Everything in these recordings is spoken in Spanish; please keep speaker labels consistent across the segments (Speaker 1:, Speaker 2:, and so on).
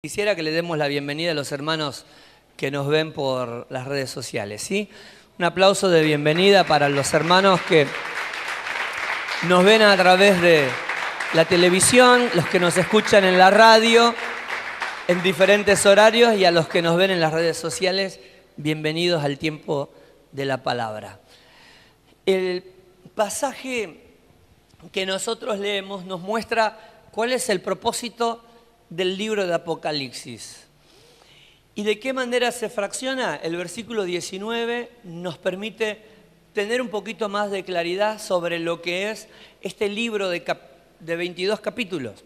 Speaker 1: Quisiera que le demos la bienvenida a los hermanos que nos ven por las redes sociales, ¿sí? Un aplauso de bienvenida para los hermanos que nos ven a través de la televisión, los que nos escuchan en la radio, en diferentes horarios, y a los que nos ven en las redes sociales, bienvenidos al tiempo de la palabra. El pasaje que nosotros leemos nos muestra cuál es el propósito del libro de Apocalipsis. ¿Y de qué manera se fracciona? El versículo 19 nos permite tener un poquito más de claridad sobre lo que es este libro de 22 capítulos.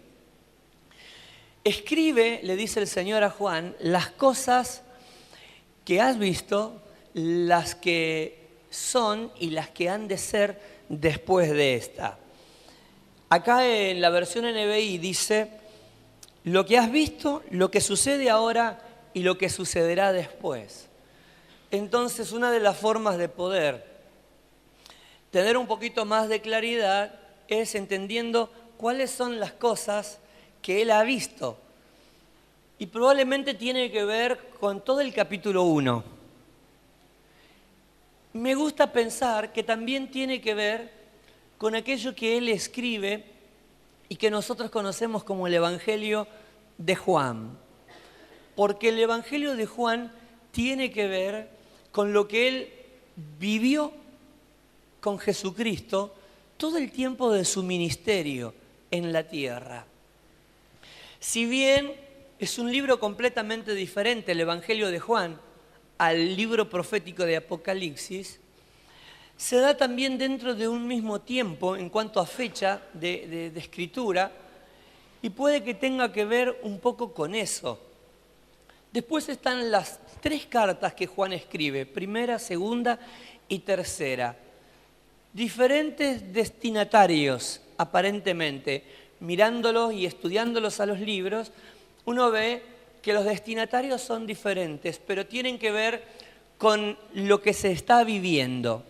Speaker 1: Escribe, le dice el Señor a Juan, las cosas que has visto, las que son y las que han de ser después de esta. Acá en la versión NBI dice: lo que has visto, lo que sucede ahora y lo que sucederá después. Entonces, una de las formas de poder tener un poquito más de claridad es entendiendo cuáles son las cosas que él ha visto. Y probablemente tiene que ver con todo el capítulo 1. Me gusta pensar que también tiene que ver con aquello que él escribe y que nosotros conocemos como el Evangelio de Juan. Porque el Evangelio de Juan tiene que ver con lo que él vivió con Jesucristo todo el tiempo de su ministerio en la tierra. Si bien es un libro completamente diferente, el Evangelio de Juan, al libro profético de Apocalipsis, se da también dentro de un mismo tiempo en cuanto a fecha de escritura, y puede que tenga que ver un poco con eso. Después están las 3 cartas que Juan escribe, primera, segunda y tercera. Diferentes destinatarios, aparentemente. Mirándolos y estudiándolos a los libros, uno ve que los destinatarios son diferentes, pero tienen que ver con lo que se está viviendo.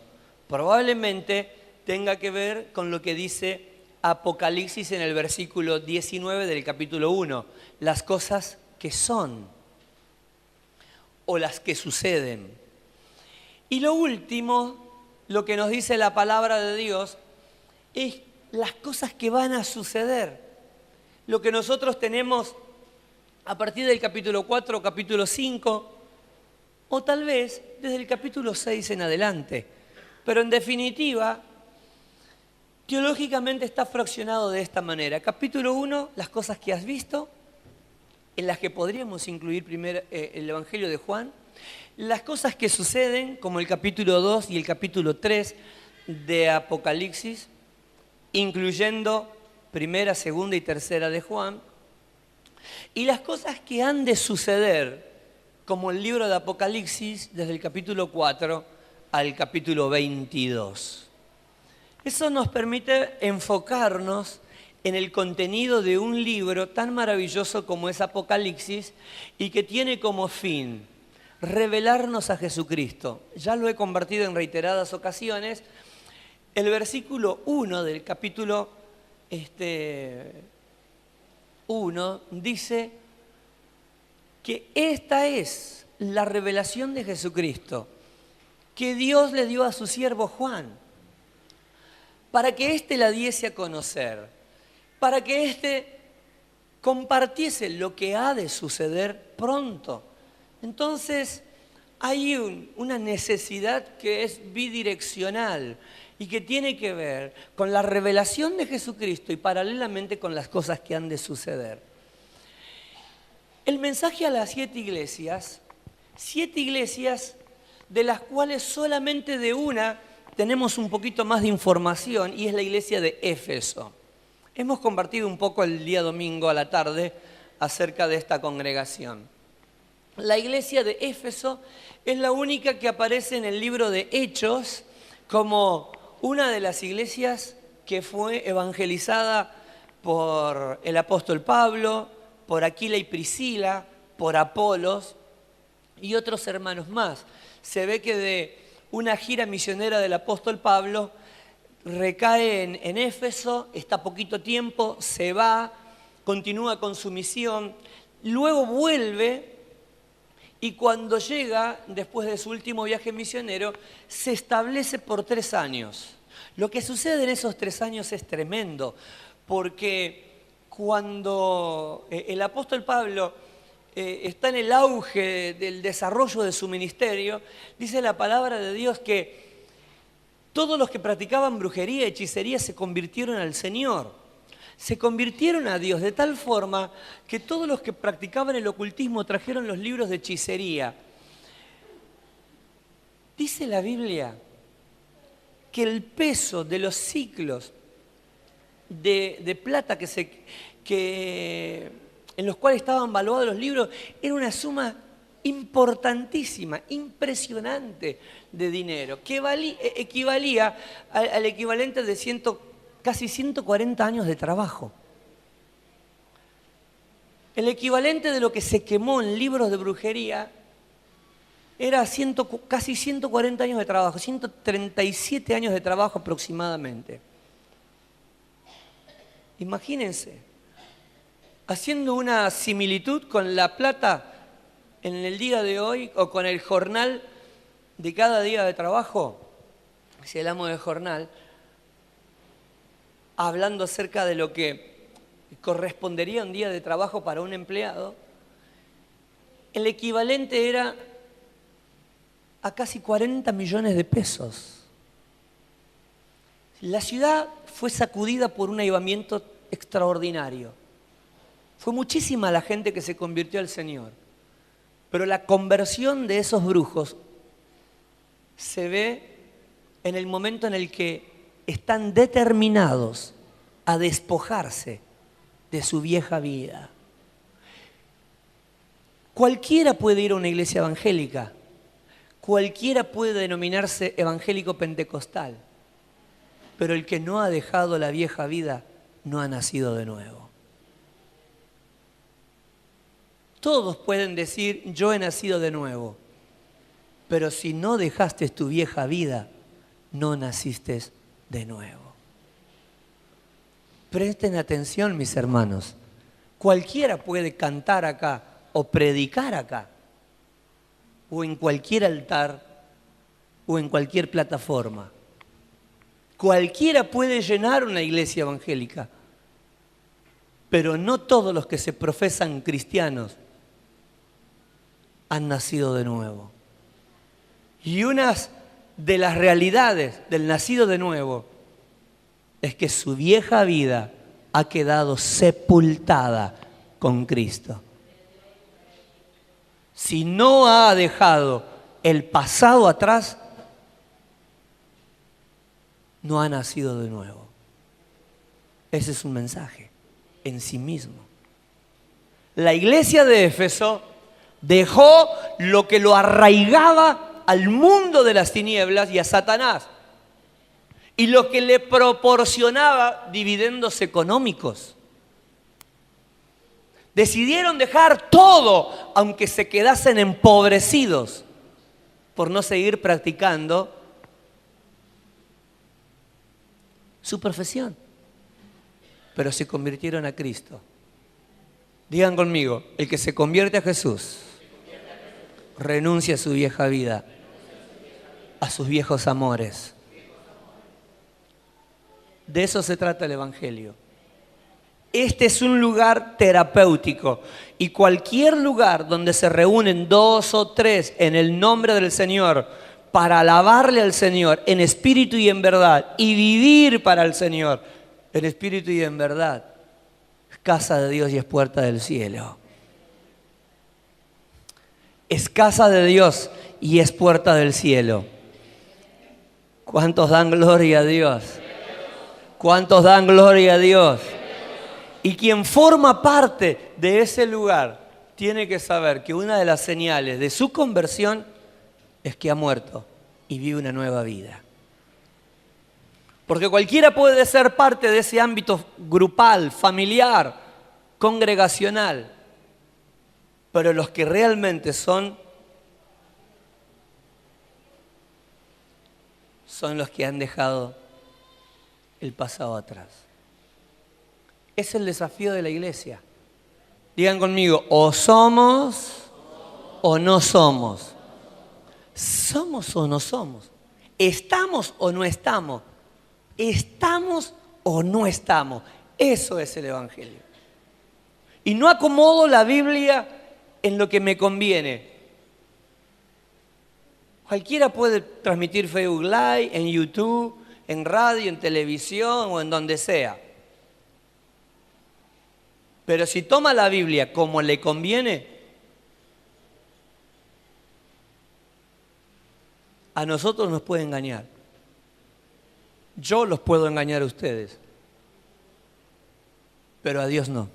Speaker 1: Probablemente tenga que ver con lo que dice Apocalipsis en el versículo 19 del capítulo 1, las cosas que son o las que suceden. Y lo último, lo que nos dice la palabra de Dios, es las cosas que van a suceder. Lo que nosotros tenemos a partir del capítulo 4 o capítulo 5, o tal vez desde el capítulo 6 en adelante. Pero en definitiva, teológicamente está fraccionado de esta manera. Capítulo 1, las cosas que has visto, en las que podríamos incluir primero el Evangelio de Juan. Las cosas que suceden, como el capítulo 2 y el capítulo 3 de Apocalipsis, incluyendo primera, segunda y tercera de Juan. Y las cosas que han de suceder, como el libro de Apocalipsis, desde el capítulo 4 al capítulo 22. Eso nos permite enfocarnos en el contenido de un libro tan maravilloso como es Apocalipsis y que tiene como fin revelarnos a Jesucristo. Ya lo he compartido en reiteradas ocasiones. El versículo 1 del capítulo 1 dice que esta es la revelación de Jesucristo que Dios le dio a su siervo Juan, para que éste la diese a conocer, para que éste compartiese lo que ha de suceder pronto. Entonces, hay una necesidad que es bidireccional y que tiene que ver con la revelación de Jesucristo y paralelamente con las cosas que han de suceder. El mensaje a las 7 iglesias de las cuales solamente de una tenemos un poquito más de información, y es la iglesia de Éfeso. Hemos compartido un poco el día domingo a la tarde acerca de esta congregación. La iglesia de Éfeso es la única que aparece en el libro de Hechos como una de las iglesias que fue evangelizada por el apóstol Pablo, por Aquila y Priscila, por Apolos y otros hermanos más. Se ve que de una gira misionera del apóstol Pablo recae en Éfeso, está poquito tiempo, se va, continúa con su misión. luego vuelve y cuando llega, después de su último viaje misionero, se establece por 3 años. Lo que sucede en esos 3 años es tremendo, porque cuando el apóstol Pablo está en el auge del desarrollo de su ministerio, dice la palabra de Dios que todos los que practicaban brujería y hechicería se convirtieron al Señor. Se convirtieron a Dios de tal forma que todos los que practicaban el ocultismo trajeron los libros de hechicería. Dice la Biblia que el peso de los siclos de plata en los cuales estaban valuados los libros era una suma importantísima, impresionante de dinero, que equivalía al equivalente de casi 140 años de trabajo. El equivalente de lo que se quemó en libros de brujería era casi 140 años de trabajo, 137 años de trabajo aproximadamente. Imagínense, haciendo una similitud con la plata en el día de hoy o con el jornal de cada día de trabajo, si hablamos de jornal, hablando acerca de lo que correspondería a un día de trabajo para un empleado, el equivalente era a casi 40 millones de pesos. La ciudad fue sacudida por un avivamiento extraordinario. Fue muchísima la gente que se convirtió al Señor. Pero la conversión de esos brujos se ve en el momento en el que están determinados a despojarse de su vieja vida. Cualquiera puede ir a una iglesia evangélica, cualquiera puede denominarse evangélico pentecostal, pero el que no ha dejado la vieja vida no ha nacido de nuevo. Todos pueden decir, yo he nacido de nuevo, pero si no dejaste tu vieja vida, no naciste de nuevo. Presten atención, mis hermanos. Cualquiera puede cantar acá o predicar acá, o en cualquier altar, o en cualquier plataforma. Cualquiera puede llenar una iglesia evangélica, pero no todos los que se profesan cristianos han nacido de nuevo. Y una de las realidades del nacido de nuevo es que su vieja vida ha quedado sepultada con Cristo. Si no ha dejado el pasado atrás, no ha nacido de nuevo. Ese es un mensaje en sí mismo. La iglesia de Éfeso dejó lo que lo arraigaba al mundo de las tinieblas y a Satanás, y lo que le proporcionaba dividendos económicos. Decidieron dejar todo, aunque se quedasen empobrecidos, por no seguir practicando su profesión. Pero se convirtieron a Cristo. Digan conmigo, el que se convierte a Jesús renuncia a su vieja vida, a sus viejos amores. De eso se trata el Evangelio. Este es un lugar terapéutico, y cualquier lugar donde se reúnen 2 o 3 en el nombre del Señor para alabarle al Señor en espíritu y en verdad, y vivir para el Señor en espíritu y en verdad, es casa de Dios y es puerta del cielo. Es casa de Dios y es puerta del cielo. ¿Cuántos dan gloria a Dios? ¿Cuántos dan gloria a Dios? Y quien forma parte de ese lugar tiene que saber que una de las señales de su conversión es que ha muerto y vive una nueva vida. Porque cualquiera puede ser parte de ese ámbito grupal, familiar, congregacional, pero los que realmente son los que han dejado el pasado atrás. Es el desafío de la iglesia. Digan conmigo, o somos o no somos. ¿Somos o no somos? ¿Estamos o no estamos? ¿Estamos o no estamos? Eso es el Evangelio. Y no acomodo la Biblia en lo que me conviene. Cualquiera puede transmitir Facebook Live, en YouTube, en radio, en televisión o en donde sea. Pero si toma la Biblia como le conviene, a nosotros nos puede engañar. Yo los puedo engañar a ustedes, pero a Dios no.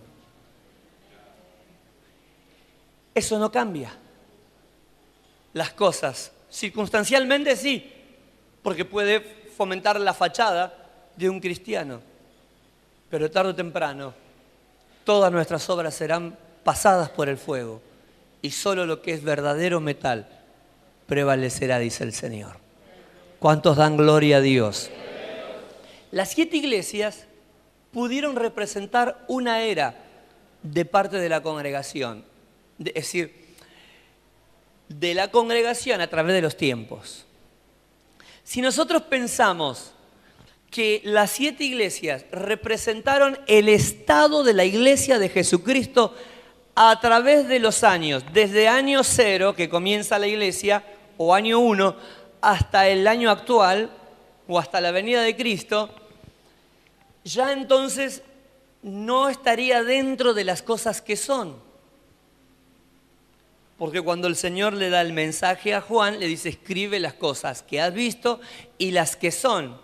Speaker 1: Eso no cambia las cosas. Circunstancialmente sí, porque puede fomentar la fachada de un cristiano, pero tarde o temprano todas nuestras obras serán pasadas por el fuego y solo lo que es verdadero metal prevalecerá, dice el Señor. ¿Cuántos dan gloria a Dios? Las 7 iglesias pudieron representar una era de parte de la congregación, es decir, de la congregación a través de los tiempos. Si nosotros pensamos que las 7 iglesias representaron el estado de la iglesia de Jesucristo a través de los años, desde año 0, que comienza la iglesia, o año 1, hasta el año actual, o hasta la venida de Cristo, ya entonces no estaría dentro de las cosas que son. Porque cuando el Señor le da el mensaje a Juan, le dice, escribe las cosas que has visto y las que son.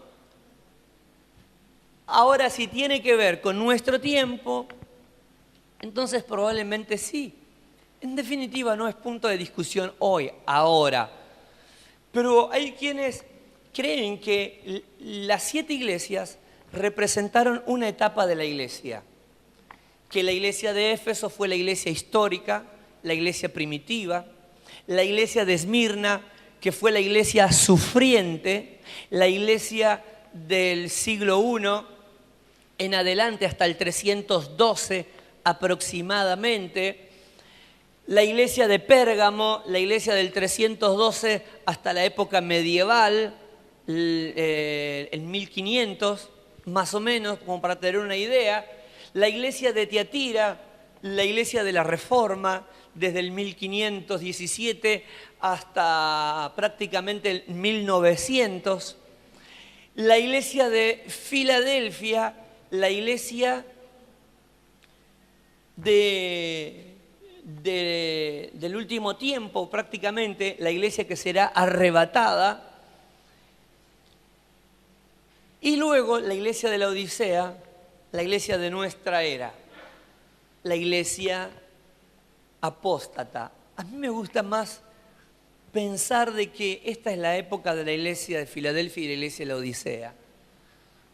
Speaker 1: Ahora, si tiene que ver con nuestro tiempo, entonces probablemente sí. En definitiva, no es punto de discusión hoy, ahora. Pero hay quienes creen que las 7 iglesias representaron una etapa de la iglesia. Que la iglesia de Éfeso fue la iglesia histórica, la iglesia primitiva, la iglesia de Esmirna, que fue la iglesia sufriente, la iglesia del siglo I en adelante hasta el 312 aproximadamente, la iglesia de Pérgamo, la iglesia del 312 hasta la época medieval, en 1500, más o menos, como para tener una idea, la iglesia de Tiatira, la iglesia de la Reforma, desde el 1517 hasta prácticamente el 1900, la iglesia de Filadelfia, la iglesia del último tiempo, prácticamente, la iglesia que será arrebatada, y luego la iglesia de la Odisea, la iglesia de nuestra era, la iglesia apóstata. A mí me gusta más pensar de que esta es la época de la iglesia de Filadelfia y la iglesia de la Odisea,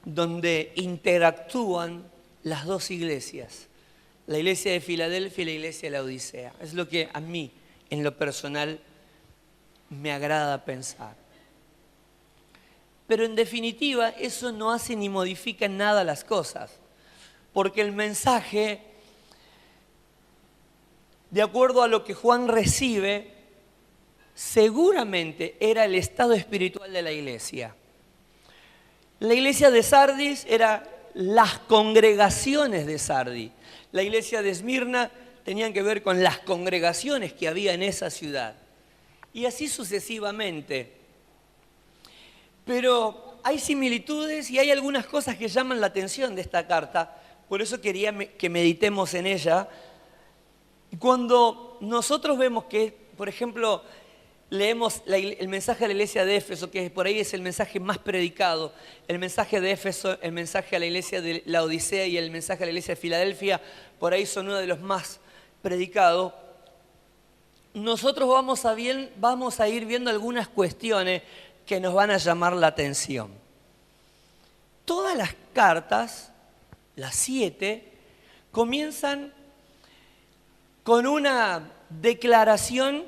Speaker 1: donde interactúan las dos iglesias, la iglesia de Filadelfia y la iglesia de la Odisea. Es lo que a mí, en lo personal, me agrada pensar. Pero en definitiva, eso no hace ni modifica en nada las cosas, porque el mensaje, de acuerdo a lo que Juan recibe, seguramente era el estado espiritual de la iglesia. La iglesia de Sardis era las congregaciones de Sardis. La iglesia de Esmirna tenían que ver con las congregaciones que había en esa ciudad. Y así sucesivamente. Pero hay similitudes y hay algunas cosas que llaman la atención de esta carta. Por eso quería que meditemos en ella. Cuando nosotros vemos que, por ejemplo, leemos el mensaje de la iglesia de Éfeso, que por ahí es el mensaje más predicado, el mensaje de Éfeso, el mensaje a la iglesia de la Odisea y el mensaje a la iglesia de Filadelfia, por ahí son uno de los más predicados. Nosotros vamos a ir viendo algunas cuestiones que nos van a llamar la atención. Todas las cartas, las 7, comienzan con una declaración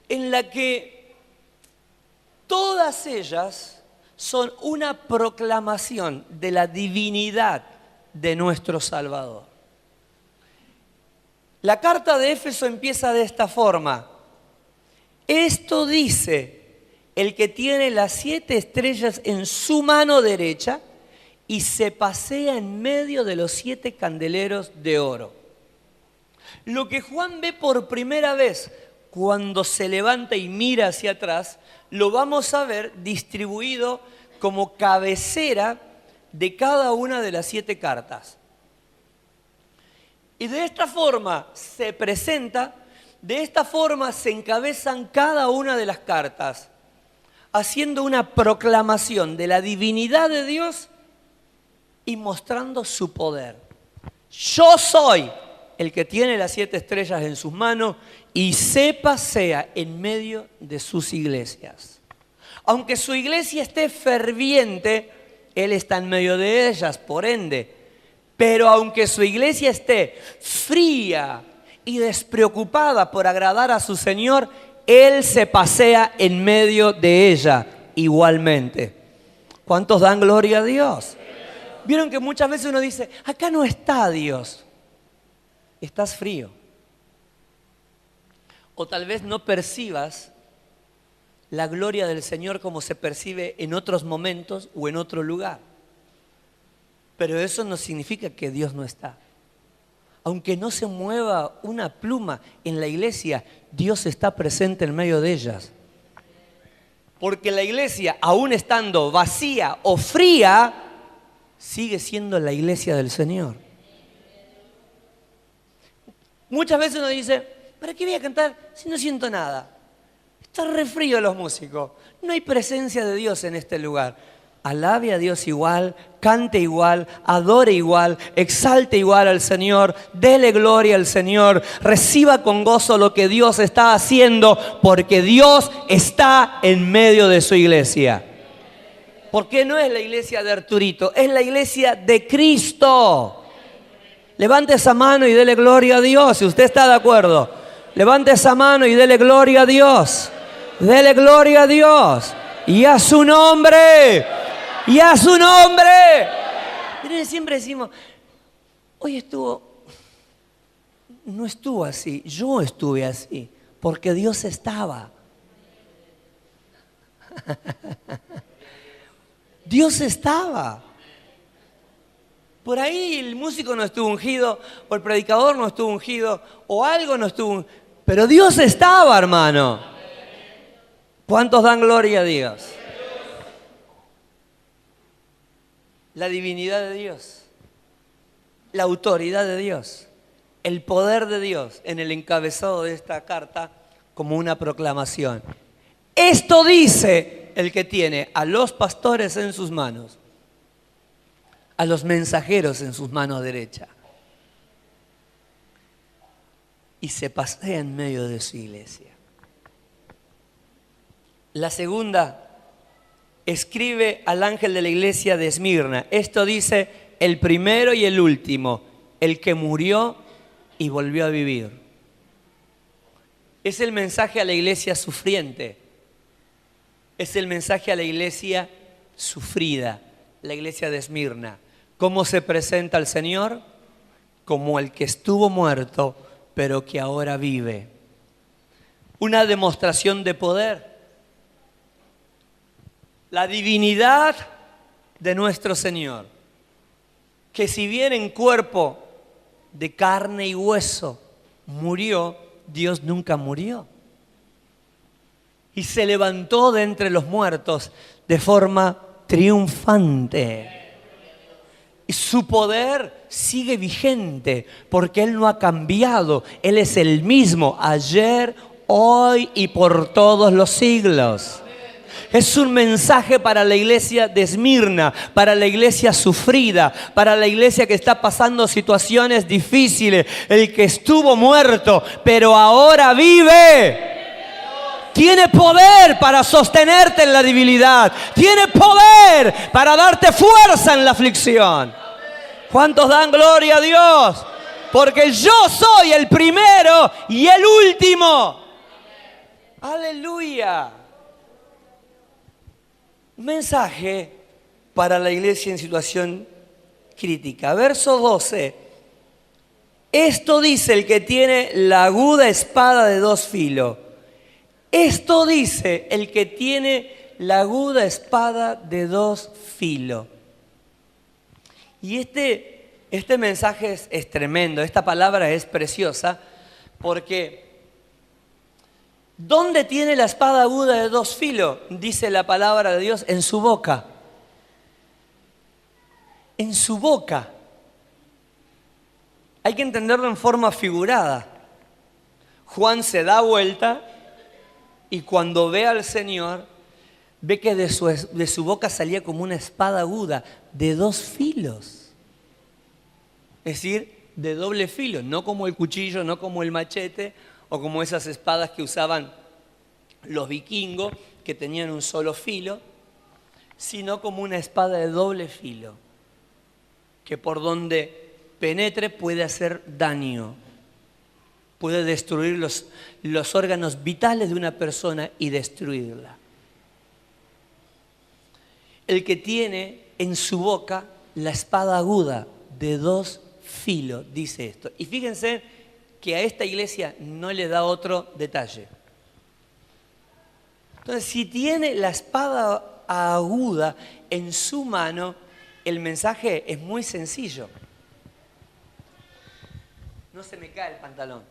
Speaker 1: en la que todas ellas son una proclamación de la divinidad de nuestro Salvador. La carta de Éfeso empieza de esta forma. Esto dice el que tiene las 7 estrellas en su mano derecha y se pasea en medio de los 7 candeleros de oro. Lo que Juan ve por primera vez cuando se levanta y mira hacia atrás, lo vamos a ver distribuido como cabecera de cada una de las 7 cartas. Y de esta forma se presenta, de esta forma se encabezan cada una de las cartas, haciendo una proclamación de la divinidad de Dios y mostrando su poder. Yo soy el que tiene las 7 estrellas en sus manos y se pasea en medio de sus iglesias. Aunque su iglesia esté ferviente, Él está en medio de ellas, por ende. Pero aunque su iglesia esté fría y despreocupada por agradar a su Señor, Él se pasea en medio de ella igualmente. ¿Cuántos dan gloria a Dios? Vieron que muchas veces uno dice, acá no está Dios. Estás frío. O tal vez no percibas la gloria del Señor como se percibe en otros momentos o en otro lugar. Pero eso no significa que Dios no está. Aunque no se mueva una pluma en la iglesia, Dios está presente en medio de ellas. Porque la iglesia, aún estando vacía o fría, sigue siendo la iglesia del Señor. Muchas veces uno dice, ¿para qué voy a cantar si no siento nada? Está re frío los músicos. No hay presencia de Dios en este lugar. Alabe a Dios igual, cante igual, adore igual, exalte igual al Señor, dele gloria al Señor, reciba con gozo lo que Dios está haciendo, porque Dios está en medio de su iglesia. Porque no es la iglesia de Arturito, es la iglesia de Cristo. Levante esa mano y dele gloria a Dios, si usted está de acuerdo. Levante esa mano y dele gloria a Dios. Dele gloria a Dios. Y a su nombre. Y a su nombre. Miren, siempre decimos, hoy no estuvo así, yo estuve así, porque Dios estaba. Dios estaba. Por ahí el músico no estuvo ungido, o el predicador no estuvo ungido, o algo no estuvo ungido, pero Dios estaba, hermano. ¿Cuántos dan gloria a Dios? La divinidad de Dios, la autoridad de Dios, el poder de Dios en el encabezado de esta carta como una proclamación. Esto dice el que tiene a los pastores en sus manos, a los mensajeros en sus manos derecha, y se pasea en medio de su iglesia. La segunda, escribe al ángel de la iglesia de Esmirna. Esto dice el primero y el último, el que murió y volvió a vivir. Es el mensaje a la iglesia sufriente. Es el mensaje a la iglesia sufrida, la iglesia de Esmirna. ¿Cómo se presenta el Señor? Como el que estuvo muerto, pero que ahora vive. Una demostración de poder. La divinidad de nuestro Señor, que si bien en cuerpo de carne y hueso murió, Dios nunca murió. Y se levantó de entre los muertos de forma triunfante. Y su poder sigue vigente porque Él no ha cambiado. Él es el mismo ayer, hoy y por todos los siglos. Es un mensaje para la iglesia de Esmirna, para la iglesia sufrida, para la iglesia que está pasando situaciones difíciles. El que estuvo muerto, pero ahora vive. Tiene poder para sostenerte en la debilidad. Tiene poder para darte fuerza en la aflicción. ¿Cuántos dan gloria a Dios? Porque yo soy el primero y el último. Aleluya. Un mensaje para la iglesia en situación crítica. Verso 12. Esto dice el que tiene la aguda espada de dos filos. Esto dice el que tiene la aguda espada de dos filos. Y este mensaje es tremendo, esta palabra es preciosa, porque ¿dónde tiene la espada aguda de dos filos? Dice la palabra de Dios, en su boca. En su boca. Hay que entenderlo en forma figurada. Juan se da vuelta y cuando ve al Señor, ve que de su boca salía como una espada aguda de dos filos. Es decir, de doble filo, no como el cuchillo, no como el machete o como esas espadas que usaban los vikingos que tenían un solo filo, sino como una espada de doble filo, que por donde penetre puede hacer daño, puede destruir los órganos vitales de una persona y destruirla. El que tiene en su boca la espada aguda de dos filos, dice esto. Y fíjense que a esta iglesia no le da otro detalle. Entonces, si tiene la espada aguda en su mano, el mensaje es muy sencillo. No se me cae el pantalón.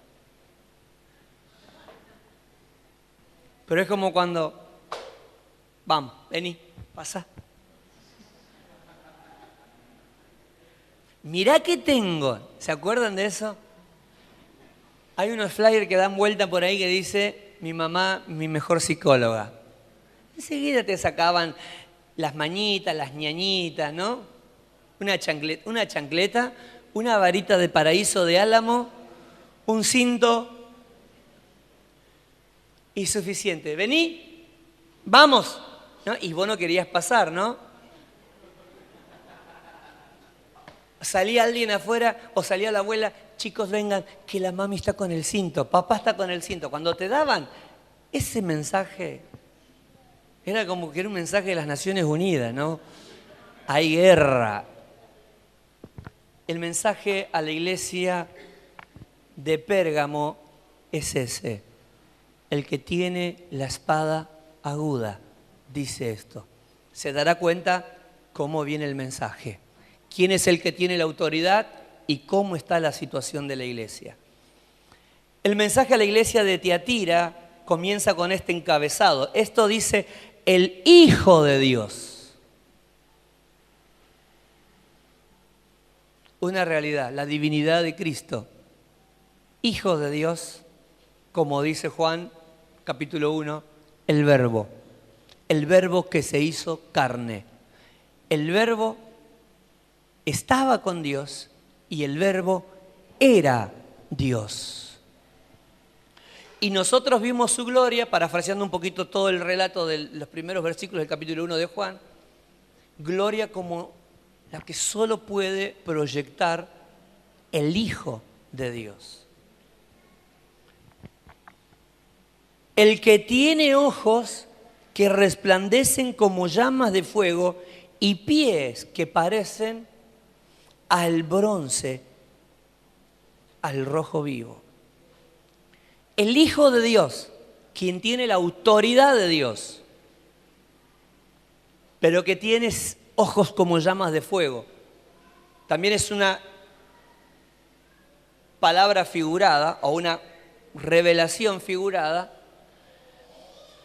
Speaker 1: Pero es como cuando, vamos, vení, pasa. Mirá qué tengo. ¿Se acuerdan de eso? Hay unos flyers que dan vuelta por ahí que dice, mi mamá, mi mejor psicóloga. Enseguida te sacaban las mañitas, las ñañitas, ¿no? Una chancleta, una varita de paraíso de álamo, un cinto y suficiente. Vení, vamos, ¿no? Y vos no querías pasar, ¿no? Salía alguien afuera o salía la abuela, chicos vengan, que la mami está con el cinto, papá está con el cinto. Cuando te daban ese mensaje, era como que era un mensaje de las Naciones Unidas, ¿no? Hay guerra. El mensaje a la iglesia de Pérgamo es ese. El que tiene la espada aguda, dice esto. Se dará cuenta cómo viene el mensaje. ¿Quién es el que tiene la autoridad y cómo está la situación de la iglesia? El mensaje a la iglesia de Tiatira comienza con este encabezado. Esto dice, el Hijo de Dios. Una realidad, la divinidad de Cristo. Hijo de Dios, como dice Juan, capítulo 1, el Verbo. El Verbo que se hizo carne. El Verbo estaba con Dios y el Verbo era Dios. Y nosotros vimos su gloria, parafraseando un poquito todo el relato de los primeros versículos del capítulo 1 de Juan, gloria como la que solo puede proyectar el Hijo de Dios. El que tiene ojos que resplandecen como llamas de fuego y pies que parecen al bronce, al rojo vivo. El Hijo de Dios, quien tiene la autoridad de Dios, pero que tiene ojos como llamas de fuego. También es una palabra figurada o una revelación figurada,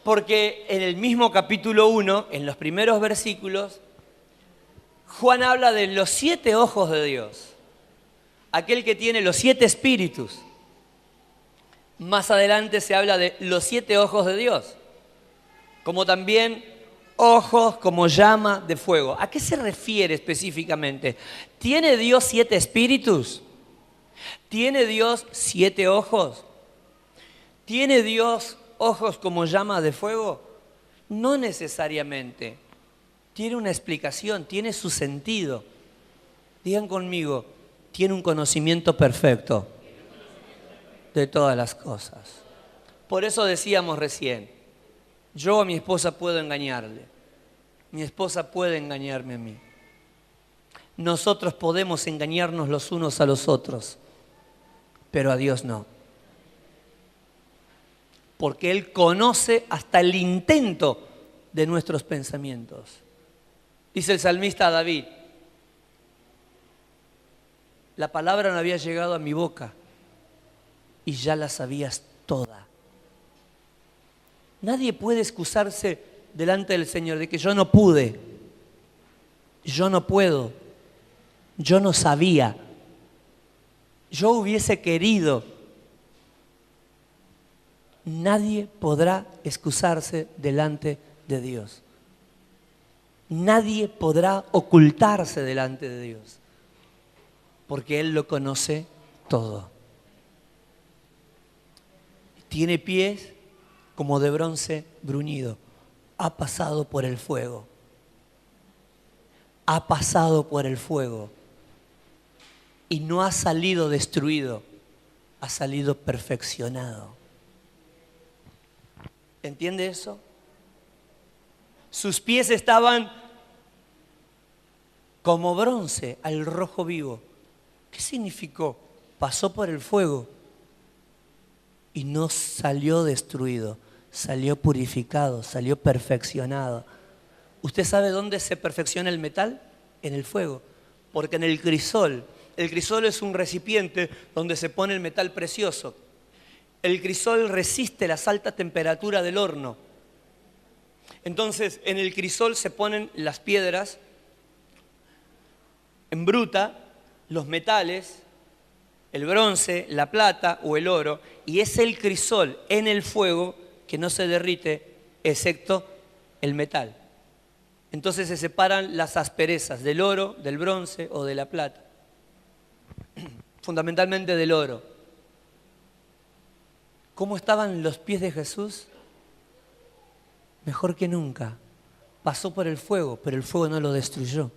Speaker 1: porque en el mismo capítulo 1, en los primeros versículos, Juan habla de los 7 ojos de Dios, aquel que tiene los 7 espíritus. Más adelante se habla de los 7 ojos de Dios, como también ojos como llama de fuego. ¿A qué se refiere específicamente? ¿Tiene Dios 7 espíritus? ¿Tiene Dios 7 ojos? ¿Tiene Dios ojos como llama de fuego? No necesariamente. Tiene una explicación, tiene su sentido. Digan conmigo, tiene un conocimiento perfecto de todas las cosas. Por eso decíamos recién, yo a mi esposa puedo engañarle, mi esposa puede engañarme a mí. Nosotros podemos engañarnos los unos a los otros. pero a Dios no. Porque Él conoce hasta el intento de nuestros pensamientos. Dice el salmista David, la palabra no había llegado a mi boca y ya la sabías toda. Nadie puede excusarse delante del Señor de que yo no pude, yo no puedo, yo no sabía, yo hubiese querido. Nadie podrá excusarse delante de Dios. Nadie podrá ocultarse delante de Dios, porque Él lo conoce todo. Tiene pies como de bronce bruñido. Ha pasado por el fuego. Ha pasado por el fuego. Y no ha salido destruido, ha salido perfeccionado. ¿Entiende eso? Sus pies estaban como bronce al rojo vivo. ¿Qué significó? Pasó por el fuego y no salió destruido, salió purificado, salió perfeccionado. ¿Usted sabe dónde se perfecciona el metal? En el fuego. Porque en el crisol es un recipiente donde se pone el metal precioso. El crisol resiste las altas temperaturas del horno. Entonces, en el crisol se ponen las piedras en bruta, los metales, el bronce, la plata o el oro, y es el crisol en el fuego que no se derrite, excepto el metal. Entonces se separan las asperezas del oro, del bronce o de la plata. Fundamentalmente del oro. ¿Cómo estaban los pies de Jesús? Mejor que nunca. Pasó por el fuego, pero el fuego no lo destruyó.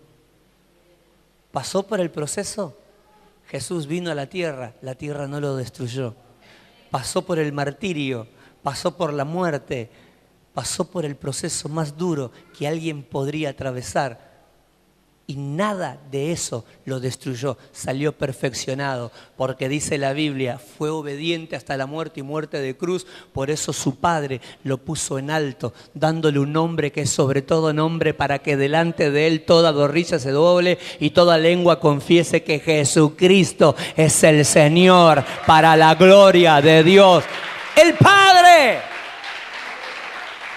Speaker 1: Pasó por el proceso. Jesús vino a la tierra no lo destruyó. Pasó por el martirio, pasó por la muerte, pasó por el proceso más duro que alguien podría atravesar. Y nada de eso lo destruyó, salió perfeccionado, porque dice la Biblia, fue obediente hasta la muerte y muerte de cruz, por eso su Padre lo puso en alto, dándole un nombre que es sobre todo nombre, para que delante de él toda rodilla se doble y toda lengua confiese que Jesucristo es el Señor, para la gloria de Dios, el Padre.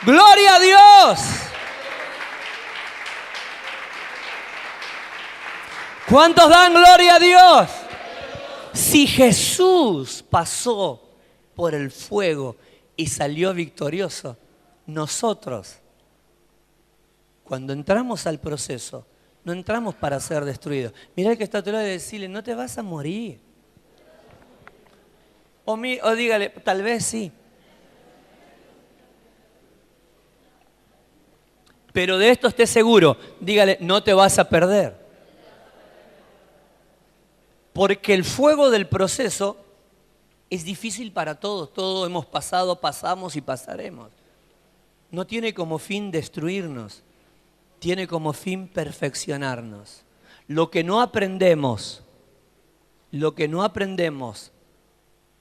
Speaker 1: ¡Gloria a Dios! ¿Cuántos dan gloria a Dios? Si Jesús pasó por el fuego y salió victorioso, nosotros, cuando entramos al proceso, no entramos para ser destruidos. Mirá el que está a tu lado y decirle, no te vas a morir. O dígale, tal vez sí. Pero de esto esté seguro, dígale, no te vas a perder. Porque el fuego del proceso es difícil para todos. Todos hemos pasado, pasamos y pasaremos. No tiene como fin destruirnos, tiene como fin perfeccionarnos. Lo que no aprendemos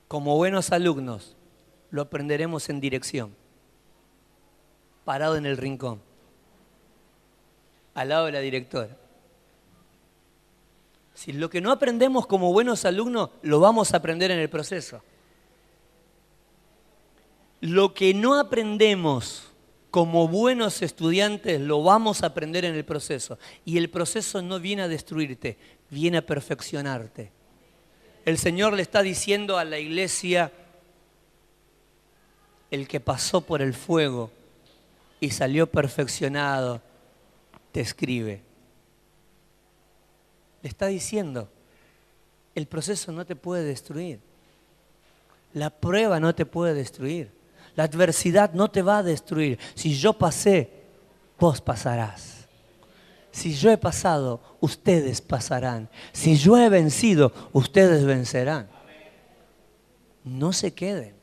Speaker 1: como buenos alumnos, lo aprenderemos en dirección, parado en el rincón, al lado de la directora. Si lo que no aprendemos como buenos alumnos, lo vamos a aprender en el proceso. Lo que no aprendemos como buenos estudiantes, lo vamos a aprender en el proceso. Y el proceso no viene a destruirte, viene a perfeccionarte. El Señor le está diciendo a la iglesia, el que pasó por el fuego y salió perfeccionado, te escribe. Le está diciendo, el proceso no te puede destruir. La prueba no te puede destruir. La adversidad no te va a destruir. Si yo pasé, vos pasarás. Si yo he pasado, ustedes pasarán. Si yo he vencido, ustedes vencerán. No se queden.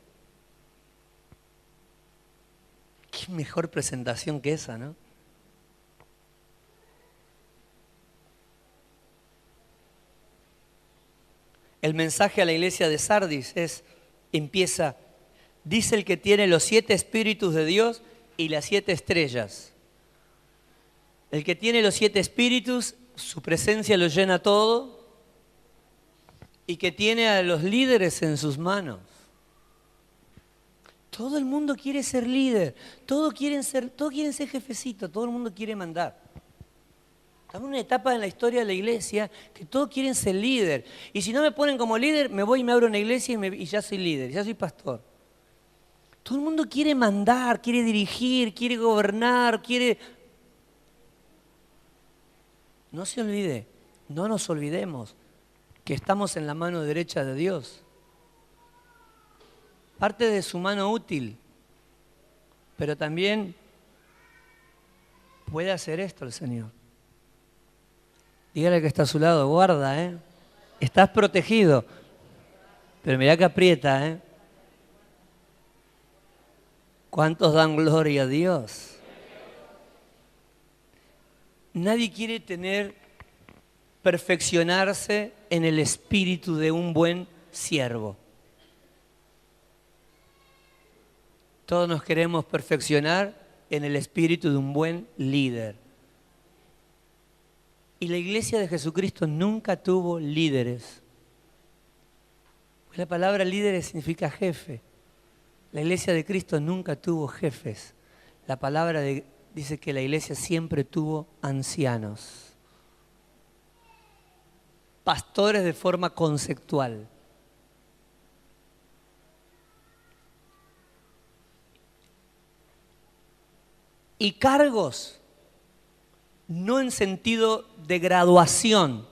Speaker 1: Qué mejor presentación que esa, ¿no? El mensaje a la iglesia de Sardis empieza, dice el que tiene los 7 espíritus de Dios y las 7 estrellas. El que tiene los 7 espíritus, su presencia lo llena todo, y que tiene a los líderes en sus manos. Todo el mundo quiere ser líder, todos quieren ser jefecito, todo el mundo quiere mandar. Estamos en una etapa en la historia de la iglesia que todos quieren ser líder. Y si no me ponen como líder, me voy y me abro una iglesia y ya soy líder, ya soy pastor. Todo el mundo quiere mandar, quiere dirigir, quiere gobernar, quiere... No se olvide, no nos olvidemos que estamos en la mano derecha de Dios. Parte de su mano útil, pero también puede hacer esto el Señor. Dígale que está a su lado, guarda, estás protegido, pero mirá que aprieta, ¿Cuántos dan gloria a Dios? Nadie quiere perfeccionarse en el espíritu de un buen siervo. Todos nos queremos perfeccionar en el espíritu de un buen líder. Y la iglesia de Jesucristo nunca tuvo líderes. La palabra líderes significa jefe. La iglesia de Cristo nunca tuvo jefes. La palabra dice que la iglesia siempre tuvo ancianos. Pastores de forma conceptual. Y cargos, no en sentido de graduación,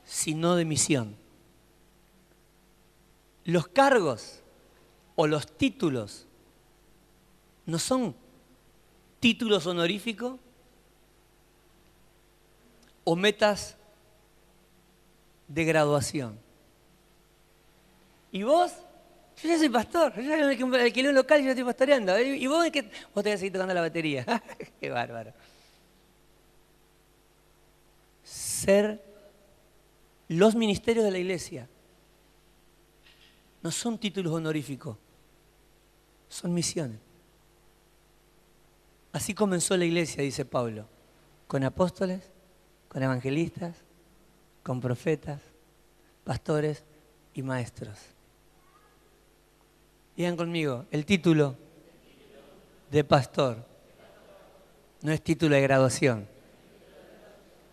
Speaker 1: sino de misión. Los cargos o los títulos no son títulos honoríficos o metas de graduación. ¿Y vos? Yo ya soy pastor, yo ya alquilé un local y yo estoy pastoreando. ¿Y vos de qué? Vos te vas a seguir tocando la batería. Qué bárbaro. Los ministerios de la iglesia no son títulos honoríficos, son misiones. Así comenzó la iglesia, dice Pablo, con apóstoles, con evangelistas, con profetas, pastores y maestros. Digan conmigo, el título de pastor no es título de graduación,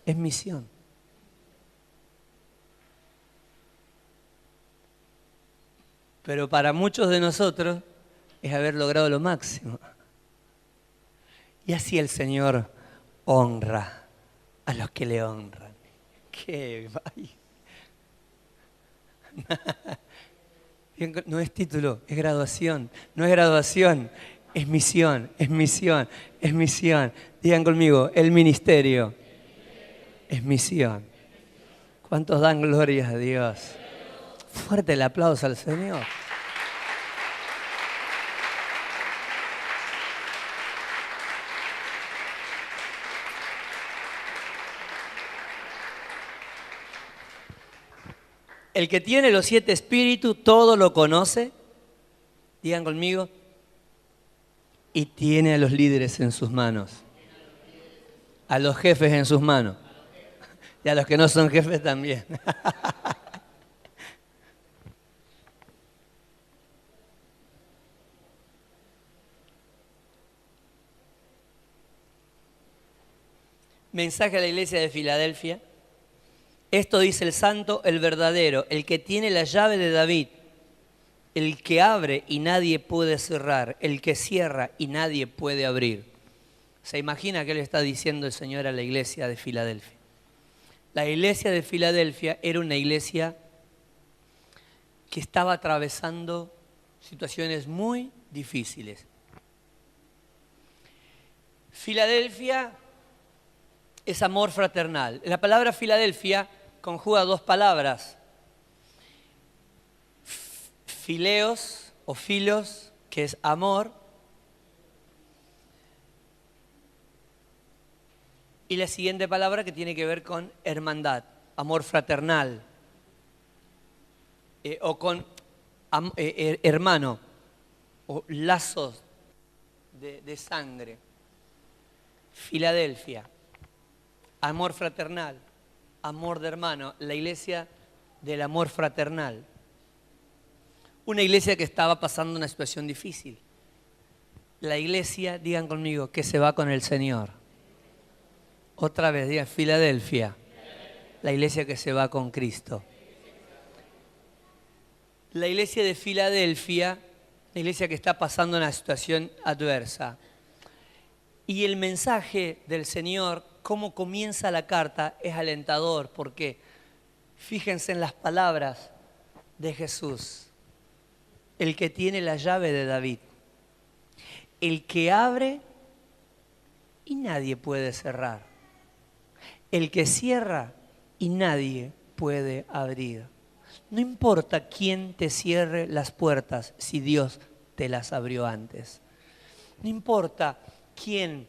Speaker 1: es misión. Pero para muchos de nosotros es haber logrado lo máximo. Y así el Señor honra a los que le honran. ¡Qué vaya! No es título, es graduación. No es graduación, es misión, es misión, es misión. Digan conmigo, el ministerio es misión. ¿Cuántos dan gloria a Dios? Fuerte el aplauso al Señor. El que tiene los 7 espíritus, todo lo conoce. Digan conmigo. Y tiene a los líderes en sus manos. A los jefes en sus manos. Y a los que no son jefes también. Mensaje a la iglesia de Filadelfia. Esto dice el santo, el verdadero, el que tiene la llave de David, el que abre y nadie puede cerrar, el que cierra y nadie puede abrir. ¿Se imagina qué le está diciendo el Señor a la iglesia de Filadelfia? La iglesia de Filadelfia era una iglesia que estaba atravesando situaciones muy difíciles. Filadelfia es amor fraternal. La palabra Filadelfia conjuga 2 palabras. Fileos o filos, que es amor. Y la siguiente palabra que tiene que ver con hermandad, amor fraternal. o con hermano, o lazos de sangre. Filadelfia, amor fraternal, amor de hermano, la iglesia del amor fraternal. Una iglesia que estaba pasando una situación difícil. La iglesia, digan conmigo, que se va con el Señor. Otra vez, digan, Filadelfia, la iglesia que se va con Cristo. La iglesia de Filadelfia, la iglesia que está pasando una situación adversa. Y el mensaje del Señor, cómo comienza la carta, es alentador, porque fíjense en las palabras de Jesús. El que tiene la llave de David, el que abre y nadie puede cerrar, el que cierra y nadie puede abrir. No importa quién te cierre las puertas si Dios te las abrió antes. No importa quién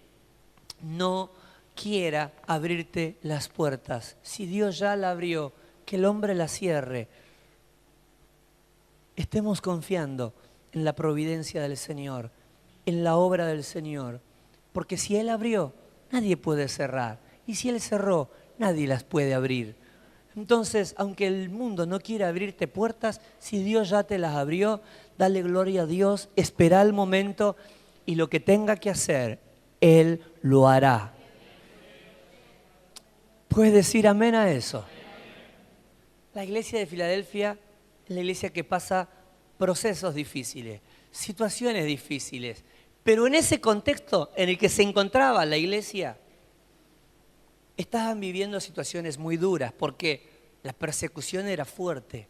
Speaker 1: no quiera abrirte las puertas si Dios ya la abrió, que el hombre la cierre. Estemos confiando en la providencia del Señor, en la obra del Señor, porque si Él abrió, nadie puede cerrar, y si Él cerró, nadie las puede abrir. Entonces, aunque el mundo no quiera abrirte puertas, si Dios ya te las abrió, dale gloria a Dios, espera el momento y lo que tenga que hacer, Él lo hará. ¿Puedes decir amén a eso? La iglesia de Filadelfia es la iglesia que pasa procesos difíciles, situaciones difíciles, pero en ese contexto en el que se encontraba la iglesia, estaban viviendo situaciones muy duras porque la persecución era fuerte.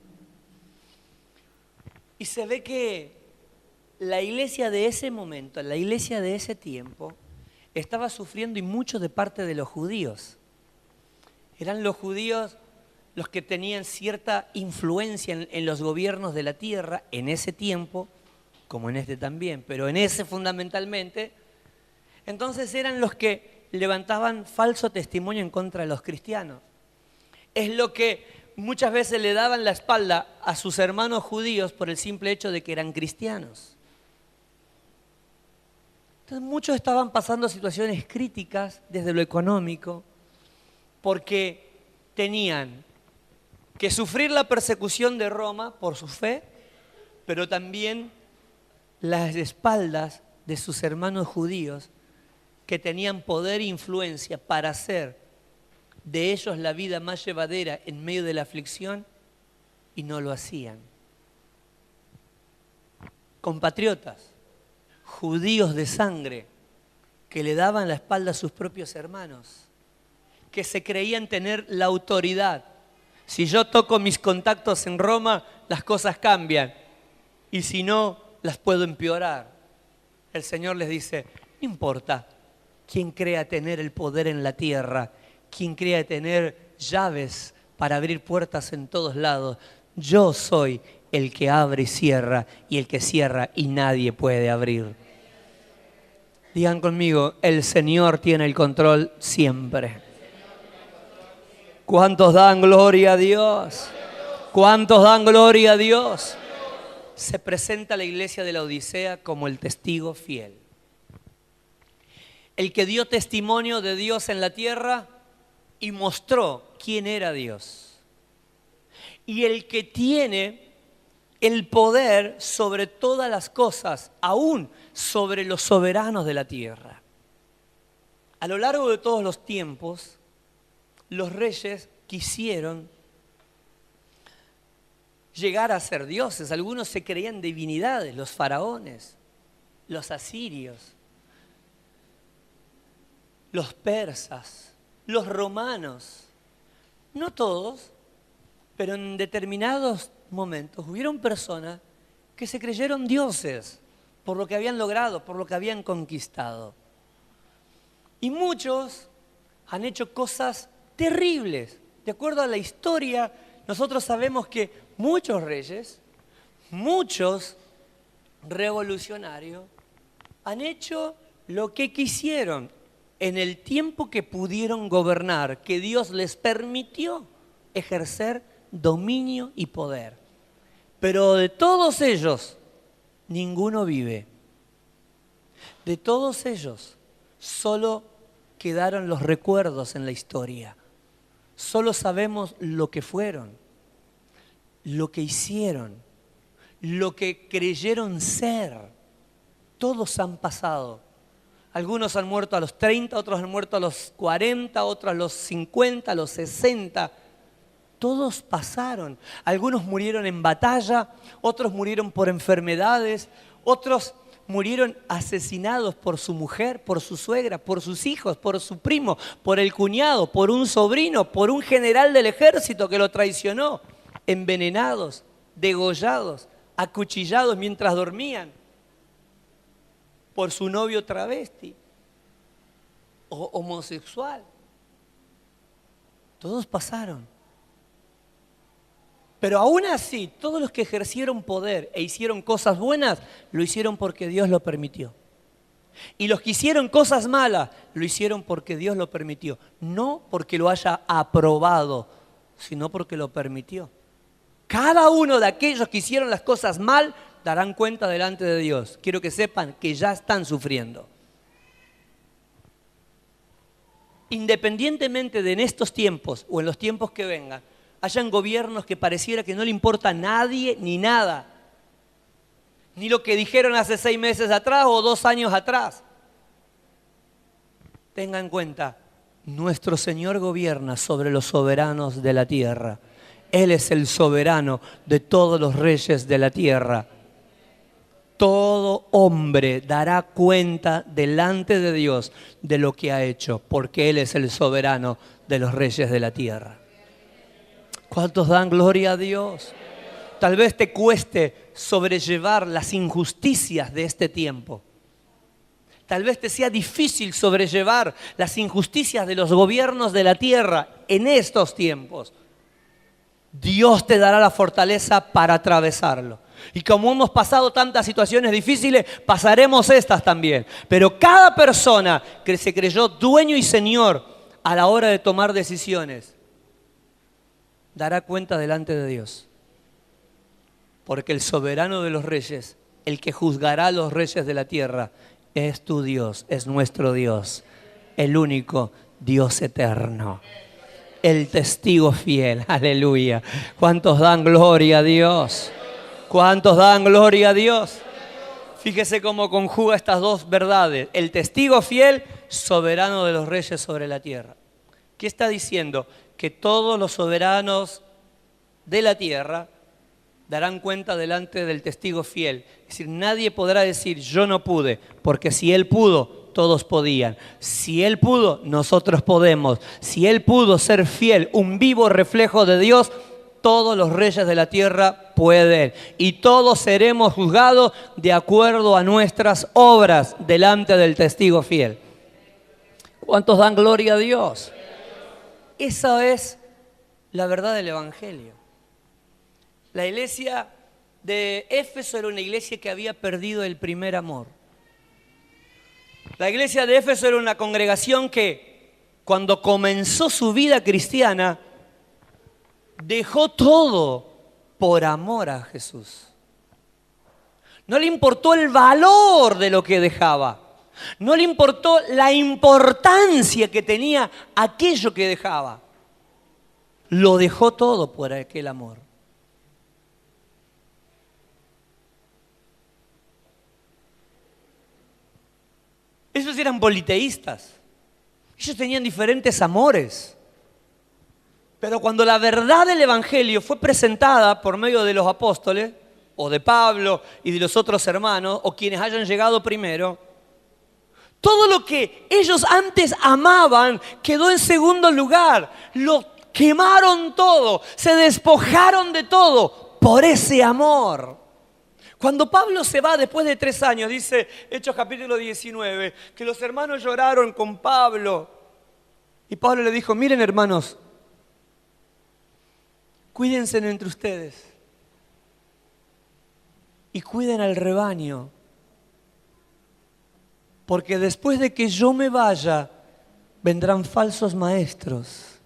Speaker 1: Y se ve que la iglesia de ese momento, la iglesia de ese tiempo, estaba sufriendo y mucho de parte de los judíos. Eran los judíos los que tenían cierta influencia en los gobiernos de la tierra en ese tiempo, como en este también, pero en ese fundamentalmente. Entonces eran los que levantaban falso testimonio en contra de los cristianos. Es lo que muchas veces le daban la espalda a sus hermanos judíos por el simple hecho de que eran cristianos. Entonces muchos estaban pasando situaciones críticas desde lo económico porque tenían que sufrir la persecución de Roma por su fe, pero también las espaldas de sus hermanos judíos que tenían poder e influencia para hacer de ellos la vida más llevadera en medio de la aflicción y no lo hacían. Compatriotas, judíos de sangre que le daban la espalda a sus propios hermanos, que se creían tener la autoridad. Si yo toco mis contactos en Roma, las cosas cambian. Y si no, las puedo empeorar. El Señor les dice, no importa quién crea tener el poder en la tierra, quién crea tener llaves para abrir puertas en todos lados. Yo soy el que abre y cierra, y el que cierra y nadie puede abrir. Digan conmigo, el Señor tiene el control siempre. ¿Cuántos dan gloria a Dios? ¿Cuántos dan gloria a Dios? Se presenta la iglesia de la Odisea como el testigo fiel. El que dio testimonio de Dios en la tierra y mostró quién era Dios. Y el que tiene el poder sobre todas las cosas, aún sobre los soberanos de la tierra. A lo largo de todos los tiempos, los reyes quisieron llegar a ser dioses. Algunos se creían divinidades, los faraones, los asirios, los persas, los romanos. No todos, pero en determinados momentos hubieron personas que se creyeron dioses por lo que habían logrado, por lo que habían conquistado. Y muchos han hecho cosas terribles. De acuerdo a la historia, nosotros sabemos que muchos reyes, muchos revolucionarios, han hecho lo que quisieron en el tiempo que pudieron gobernar, que Dios les permitió ejercer dominio y poder. Pero de todos ellos, ninguno vive. De todos ellos, solo quedaron los recuerdos en la historia. Solo sabemos lo que fueron, lo que hicieron, lo que creyeron ser. Todos han pasado. Algunos han muerto a los 30, otros han muerto a los 40, otros a los 50, a los 60. Todos pasaron. Algunos murieron en batalla, otros murieron por enfermedades, otros murieron asesinados por su mujer, por su suegra, por sus hijos, por su primo, por el cuñado, por un sobrino, por un general del ejército que lo traicionó. Envenenados, degollados, acuchillados mientras dormían, por su novio travesti o homosexual. Todos pasaron. Pero aún así, todos los que ejercieron poder e hicieron cosas buenas, lo hicieron porque Dios lo permitió. Y los que hicieron cosas malas, lo hicieron porque Dios lo permitió. No porque lo haya aprobado, sino porque lo permitió. Cada uno de aquellos que hicieron las cosas mal, darán cuenta delante de Dios. Quiero que sepan que ya están sufriendo. Independientemente de en estos tiempos o en los tiempos que vengan, hayan gobiernos que pareciera que no le importa a nadie ni nada. Ni lo que dijeron hace 6 meses atrás o 2 años atrás. Tengan en cuenta, nuestro Señor gobierna sobre los soberanos de la tierra. Él es el soberano de todos los reyes de la tierra. Todo hombre dará cuenta delante de Dios de lo que ha hecho, porque Él es el soberano de los reyes de la tierra. ¿Cuántos dan gloria a Dios? Tal vez te cueste sobrellevar las injusticias de este tiempo. Tal vez te sea difícil sobrellevar las injusticias de los gobiernos de la tierra en estos tiempos. Dios te dará la fortaleza para atravesarlo. Y como hemos pasado tantas situaciones difíciles, pasaremos estas también. Pero cada persona que se creyó dueño y señor a la hora de tomar decisiones, dará cuenta delante de Dios. Porque el soberano de los reyes, el que juzgará a los reyes de la tierra, es tu Dios, es nuestro Dios, el único Dios eterno, el testigo fiel. Aleluya. ¿Cuántos dan gloria a Dios? ¿Cuántos dan gloria a Dios? Fíjese cómo conjuga estas dos verdades. El testigo fiel, soberano de los reyes sobre la tierra. ¿Qué está diciendo? Que todos los soberanos de la tierra darán cuenta delante del testigo fiel. Es decir, nadie podrá decir yo no pude, porque si él pudo, todos podían. Si él pudo, nosotros podemos. Si él pudo ser fiel, un vivo reflejo de Dios, todos los reyes de la tierra pueden. Y todos seremos juzgados de acuerdo a nuestras obras delante del testigo fiel. ¿Cuántos dan gloria a Dios? Esa es la verdad del Evangelio. La iglesia de Éfeso era una iglesia que había perdido el primer amor. La iglesia de Éfeso era una congregación que cuando comenzó su vida cristiana dejó todo por amor a Jesús. No le importó el valor de lo que dejaba. No le importó la importancia que tenía aquello que dejaba. Lo dejó todo por aquel amor. Ellos eran politeístas. Ellos tenían diferentes amores. Pero cuando la verdad del Evangelio fue presentada por medio de los apóstoles, o de Pablo y de los otros hermanos, o quienes hayan llegado primero, todo lo que ellos antes amaban quedó en segundo lugar. Lo quemaron todo, se despojaron de todo por ese amor. Cuando Pablo se va después de 3 años, dice Hechos capítulo 19, que los hermanos lloraron con Pablo. Y Pablo le dijo, miren hermanos, cuídense entre ustedes y cuiden al rebaño. Porque después de que yo me vaya, vendrán falsos maestros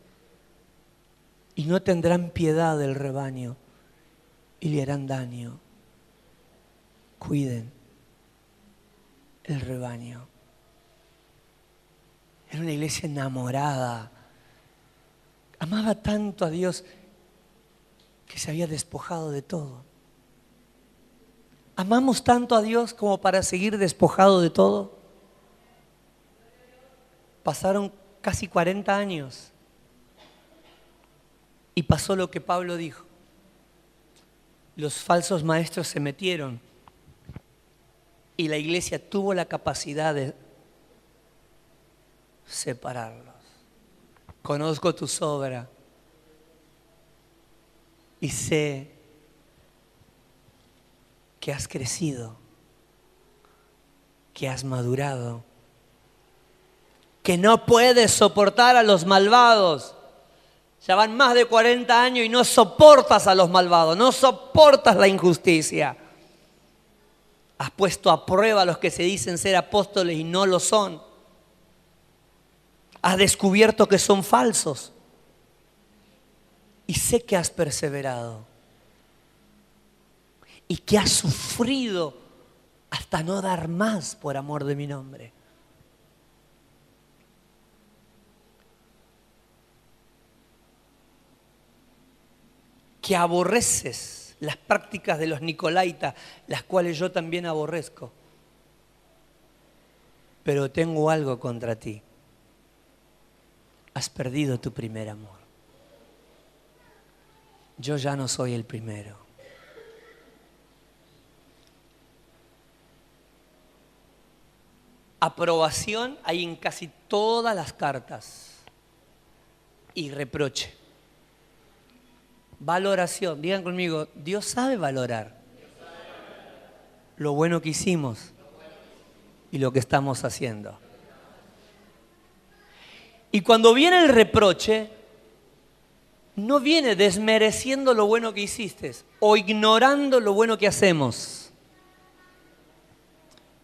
Speaker 1: y no tendrán piedad del rebaño. y le harán daño. Cuiden el rebaño. Era una iglesia enamorada. Amaba tanto a Dios que se había despojado de todo. ¿Amamos tanto a Dios como para seguir despojado de todo? Pasaron casi 40 años y pasó lo que Pablo dijo. Los falsos maestros se metieron y la iglesia tuvo la capacidad de separarlos. Conozco tu obras y sé que has crecido, que has madurado, que no puedes soportar a los malvados. Ya van más de 40 años y no soportas a los malvados, no soportas la injusticia. Has puesto a prueba a los que se dicen ser apóstoles y no lo son. Has descubierto que son falsos. Y sé que has perseverado. Y que has sufrido hasta no dar más por amor de mi nombre. Que aborreces las prácticas de los nicolaitas, las cuales yo también aborrezco. Pero tengo algo contra ti. Has perdido tu primer amor. Yo ya no soy el primero. Aprobación hay en casi todas las cartas. Y reproche. Valoración. Digan conmigo, Dios sabe valorar lo bueno que hicimos y lo que estamos haciendo. Y cuando viene el reproche, no viene desmereciendo lo bueno que hiciste o ignorando lo bueno que hacemos.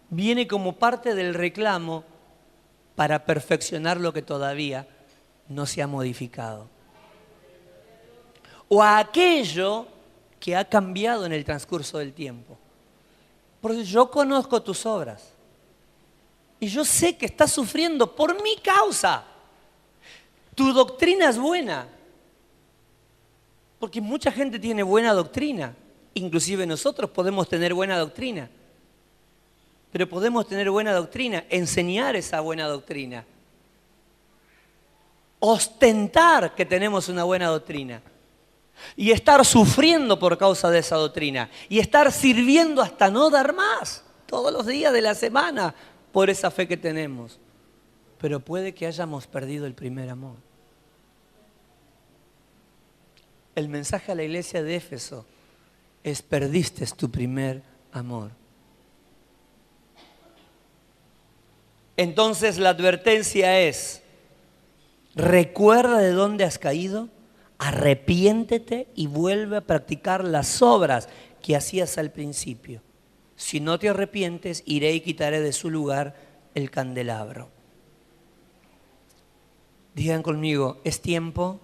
Speaker 1: Viene como parte del reclamo para perfeccionar lo que todavía no se ha modificado. O a aquello que ha cambiado en el transcurso del tiempo. Porque yo conozco tus obras. Y yo sé que estás sufriendo por mi causa. Tu doctrina es buena. Porque mucha gente tiene buena doctrina. Inclusive nosotros podemos tener buena doctrina. Pero podemos tener buena doctrina, enseñar esa buena doctrina. Ostentar que tenemos una buena doctrina. Y estar sufriendo por causa de esa doctrina. Y estar sirviendo hasta no dar más. Todos los días de la semana por esa fe que tenemos. Pero puede que hayamos perdido el primer amor. El mensaje a la iglesia de Éfeso es: perdiste tu primer amor. Entonces la advertencia es: recuerda de dónde has caído, arrepiéntete y vuelve a practicar las obras que hacías al principio. Si no te arrepientes, iré y quitaré de su lugar el candelabro. Digan conmigo, es tiempo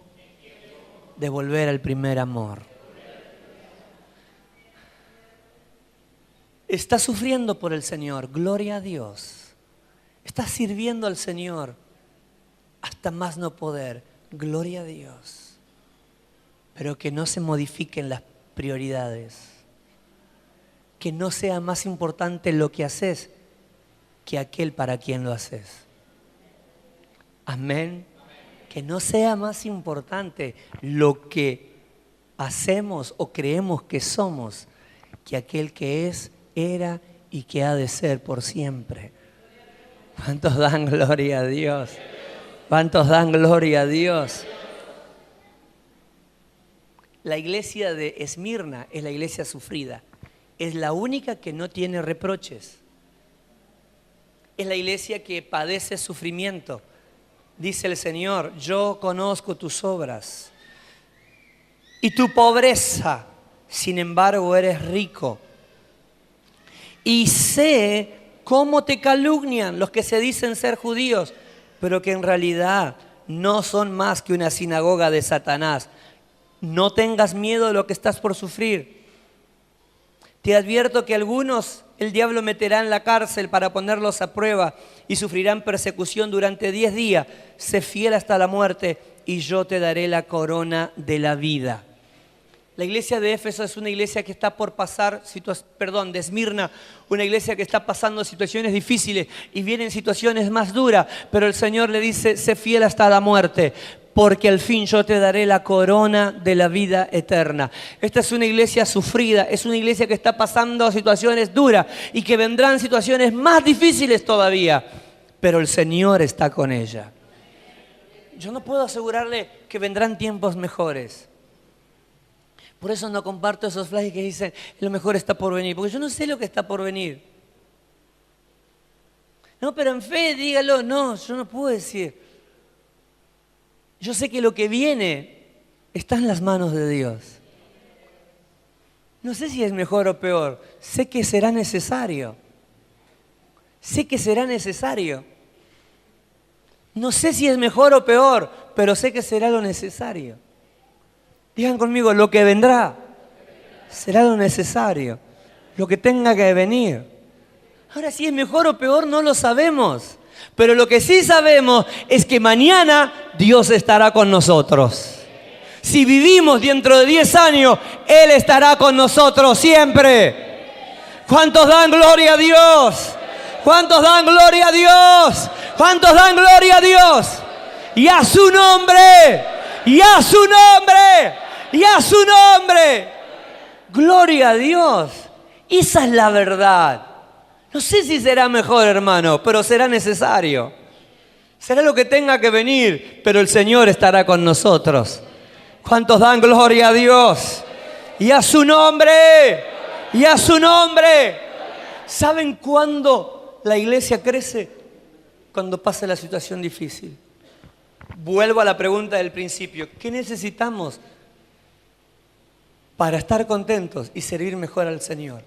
Speaker 1: de volver al primer amor. Estás sufriendo por el Señor, gloria a Dios. Estás sirviendo al Señor hasta más no poder, gloria a Dios. Pero que no se modifiquen las prioridades. Que no sea más importante lo que haces que aquel para quien lo haces. Amén. Que no sea más importante lo que hacemos o creemos que somos que aquel que es, era y que ha de ser por siempre. ¿Cuántos dan gloria a Dios? ¿Cuántos dan gloria a Dios? La iglesia de Esmirna es la iglesia sufrida. Es la única que no tiene reproches. Es la iglesia que padece sufrimiento. Dice el Señor, yo conozco tus obras y tu pobreza, sin embargo eres rico. Y sé cómo te calumnian los que se dicen ser judíos, pero que en realidad no son más que una sinagoga de Satanás. No tengas miedo de lo que estás por sufrir. Te advierto que algunos el diablo meterá en la cárcel para ponerlos a prueba y sufrirán persecución durante 10 días. Sé fiel hasta la muerte y yo te daré la corona de la vida. La iglesia de Éfeso es una iglesia que está por pasar, de Esmirna, una iglesia que está pasando situaciones difíciles y vienen situaciones más duras, pero el Señor le dice, sé fiel hasta la muerte, porque al fin yo te daré la corona de la vida eterna. Esta es una iglesia sufrida, es una iglesia que está pasando situaciones duras y que vendrán situaciones más difíciles todavía, pero el Señor está con ella. Yo no puedo asegurarle que vendrán tiempos mejores. Por eso no comparto esos flyers que dicen lo mejor está por venir, porque yo no sé lo que está por venir. No, pero en fe dígalo, no, yo no puedo decir. Yo sé que lo que viene está en las manos de Dios. No sé si es mejor o peor, sé que será necesario. Sé que será necesario. No sé si es mejor o peor, pero sé que será lo necesario. Digan conmigo, lo que vendrá será lo necesario, lo que tenga que venir. Ahora, si es mejor o peor, no lo sabemos. Pero lo que sí sabemos es que mañana Dios estará con nosotros. Si vivimos dentro de 10 años, Él estará con nosotros siempre. ¿Cuántos dan gloria a Dios? ¿Cuántos dan gloria a Dios? ¿Cuántos dan gloria a Dios? Y a su nombre, y a su nombre, y a su nombre. Gloria a Dios. Esa es la verdad. No sé si será mejor, hermano, pero será necesario. Será lo que tenga que venir, pero el Señor estará con nosotros. ¿Cuántos dan gloria a Dios? Y a su nombre, y a su nombre. ¿Saben cuándo la iglesia crece? Cuando pasa la situación difícil. Vuelvo a la pregunta del principio. ¿Qué necesitamos para estar contentos y servir mejor al Señor?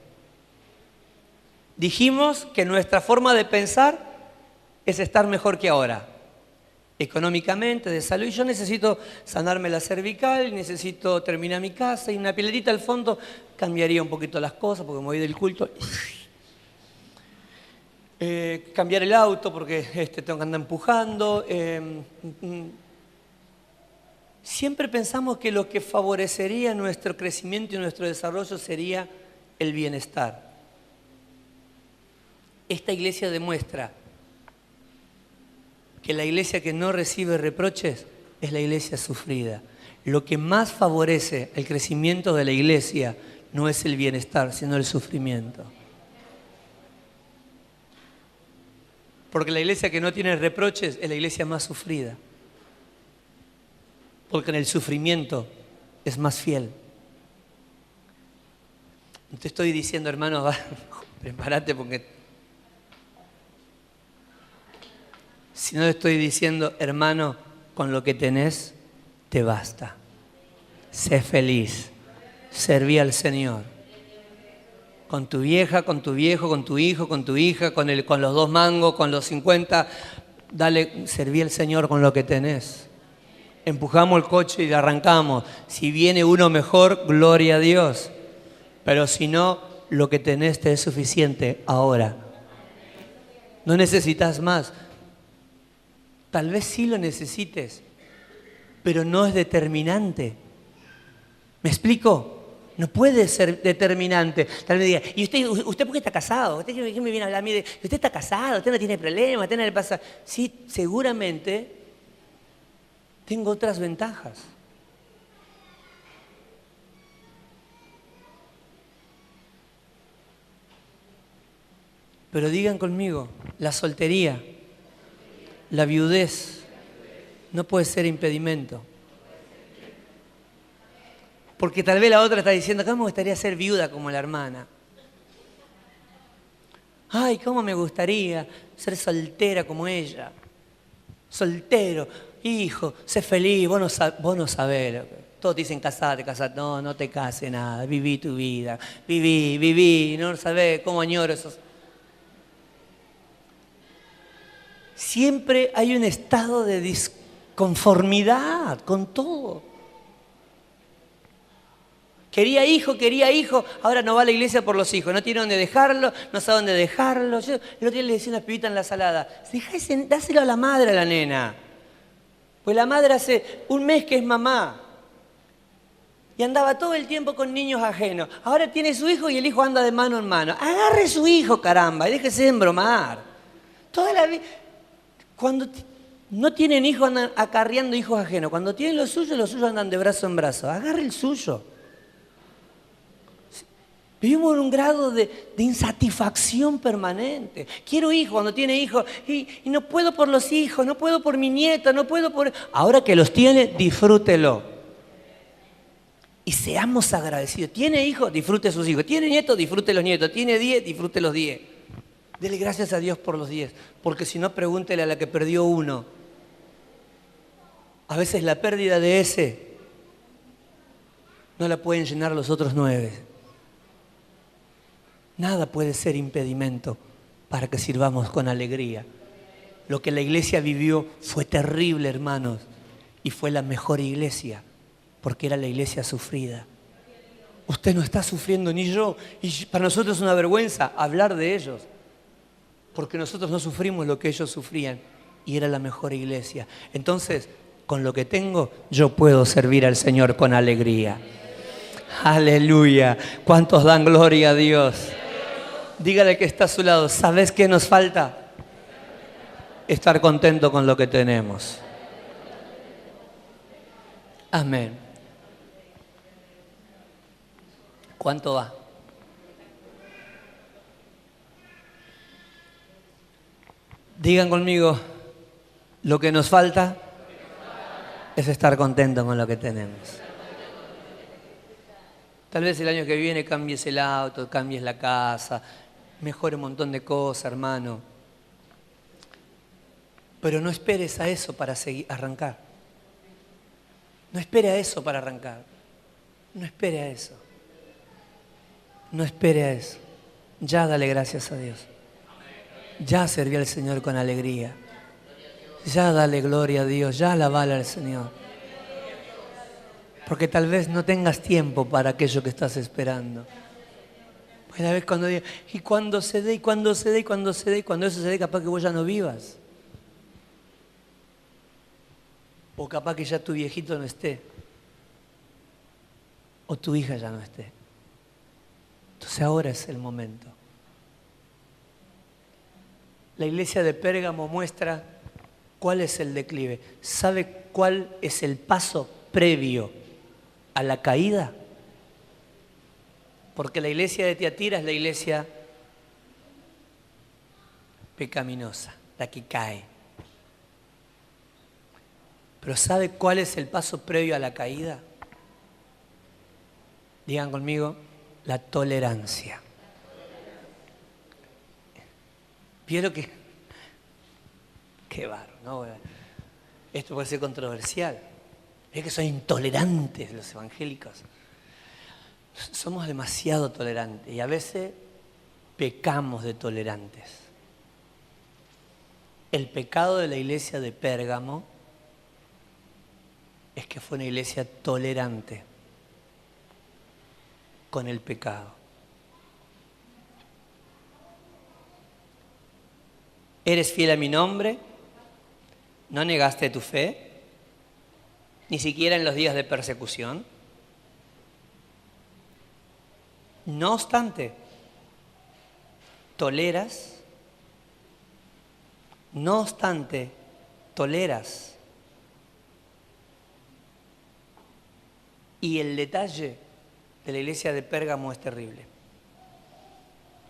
Speaker 1: Dijimos que nuestra forma de pensar es estar mejor que ahora. Económicamente, de salud. Y yo necesito sanarme la cervical, necesito terminar mi casa y una piletita al fondo cambiaría un poquito las cosas porque me voy del culto. Cambiar el auto porque tengo que andar empujando. Siempre pensamos que lo que favorecería nuestro crecimiento y nuestro desarrollo sería el bienestar. Esta iglesia demuestra que la iglesia que no recibe reproches es la iglesia sufrida. Lo que más favorece el crecimiento de la iglesia no es el bienestar, sino el sufrimiento. Porque la iglesia que no tiene reproches es la iglesia más sufrida. Porque en el sufrimiento es más fiel. No te estoy diciendo, hermano, prepárate porque... Si no te estoy diciendo, hermano, con lo que tenés, te basta. Sé feliz. Serví al Señor. Con tu vieja, con tu viejo, con tu hijo, con tu hija, con los 2 mangos, con los 50. Dale, serví al Señor con lo que tenés. Empujamos el coche y arrancamos. Si viene uno mejor, gloria a Dios. Pero si no, lo que tenés te es suficiente ahora. No necesitas más. Tal vez sí lo necesites, pero no es determinante. ¿Me explico? No puede ser determinante. Tal vez diga, ¿y usted por qué está casado? ¿Usted qué me viene a hablar a mí de, usted está casado, usted no tiene problemas, usted no le pasa? Sí, seguramente tengo otras ventajas. Pero digan conmigo, la soltería, la viudez no puede ser impedimento. Porque tal vez la otra está diciendo, ¿cómo me gustaría ser viuda como la hermana? Ay, ¿cómo me gustaría ser soltera como ella? Soltero, hijo, sé feliz, vos no sabés. Todos te dicen casate. No, no te cases nada, viví tu vida. Viví, no sabés cómo añoro esos... Siempre hay un estado de disconformidad con todo. Quería hijo, ahora no va a la iglesia por los hijos, no tiene dónde dejarlo, no sabe dónde dejarlo. Yo el otro día le decía a una pibita en la salada, dáselo a la madre a la nena. Pues la madre hace un mes que es mamá. Y andaba todo el tiempo con niños ajenos. Ahora tiene su hijo y el hijo anda de mano en mano. Agarre su hijo, caramba, y déjese de embromar. Toda la vida, cuando no tienen hijos andan acarreando hijos ajenos. Cuando tienen los suyos andan de brazo en brazo. Agarre el suyo. Vivimos en un grado de insatisfacción permanente. Quiero hijos cuando tiene hijos y no puedo por los hijos, no puedo por mi nieto, no puedo por... Ahora que los tiene, disfrútelo. Y seamos agradecidos. ¿Tiene hijos? Disfrute sus hijos. ¿Tiene nietos? Disfrute los nietos. ¿Tiene 10? Disfrute los 10. Dele gracias a Dios por los 10. Porque si no, pregúntele a la que perdió uno. A veces la pérdida de ese no la pueden llenar los otros 9. Nada puede ser impedimento para que sirvamos con alegría. Lo que la iglesia vivió fue terrible, hermanos. Y fue la mejor iglesia. Porque era la iglesia sufrida. Usted no está sufriendo ni yo. Y para nosotros es una vergüenza hablar de ellos. Porque nosotros no sufrimos lo que ellos sufrían. Y era la mejor iglesia. Entonces, con lo que tengo, yo puedo servir al Señor con alegría. Aleluya. ¿Cuántos dan gloria a Dios? Dígale que está a su lado. ¿Sabes qué nos falta? Estar contento con lo que tenemos. Amén. ¿Cuánto va? Digan conmigo, lo que nos falta es estar contentos con lo que tenemos. Tal vez el año que viene cambies el auto, cambies la casa, mejore un montón de cosas, hermano. Pero no esperes a eso para arrancar. No espere a eso para arrancar. No espere a eso. No espere a eso. Ya dale gracias a Dios. Ya serví al Señor con alegría. Ya dale gloria a Dios. Ya alabale al Señor. Porque tal vez no tengas tiempo para aquello que estás esperando. Pues a veces cuando digo, y cuando se dé, y cuando se dé, y cuando se dé, y cuando eso se dé, capaz que vos ya no vivas. O capaz que ya tu viejito no esté. O tu hija ya no esté. Entonces ahora es el momento. La iglesia de Pérgamo muestra cuál es el declive. ¿Sabe cuál es el paso previo a la caída? Porque la iglesia de Tiatira es la iglesia pecaminosa, la que cae. Pero ¿sabe cuál es el paso previo a la caída? Digan conmigo, la tolerancia. ¿Vieron que? Qué barro, ¿no? Esto puede ser controversial. Es que son intolerantes los evangélicos. Somos demasiado tolerantes y a veces pecamos de tolerantes. El pecado de la iglesia de Pérgamo es que fue una iglesia tolerante con el pecado. ¿Eres fiel a mi nombre? ¿No negaste tu fe? Ni siquiera en los días de persecución. No obstante, toleras. No obstante, toleras. Y el detalle de la iglesia de Pérgamo es terrible.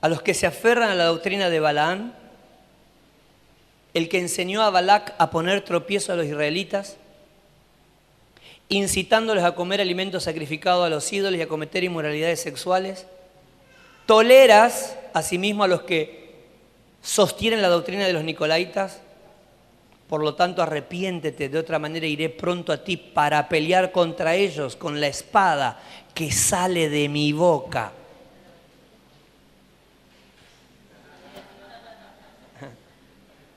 Speaker 1: A los que se aferran a la doctrina de Balaán, el que enseñó a Balac a poner tropiezo a los israelitas, incitándoles a comer alimentos sacrificados a los ídolos y a cometer inmoralidades sexuales, toleras asimismo a los que sostienen la doctrina de los nicolaitas. Por lo tanto, arrepiéntete, de otra manera iré pronto a ti para pelear contra ellos con la espada que sale de mi boca.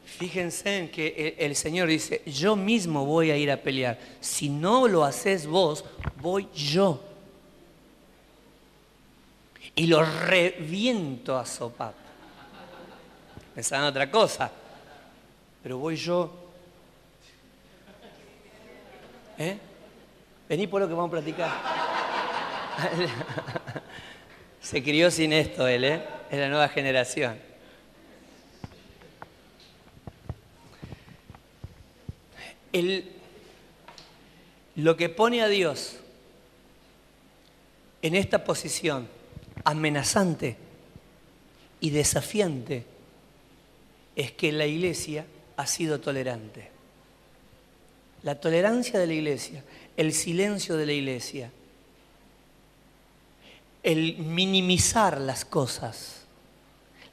Speaker 1: Fíjense en que el Señor dice, yo mismo voy a ir a pelear. Si no lo haces vos, voy yo. y lo reviento a sopapo. Pensaban otra cosa, pero voy yo. Vení por lo que vamos a platicar. Se crió sin esto él, es la nueva generación. Lo que pone a Dios en esta posición amenazante y desafiante es que la Iglesia ha sido tolerante. La tolerancia de la Iglesia, el silencio de la Iglesia, el minimizar las cosas,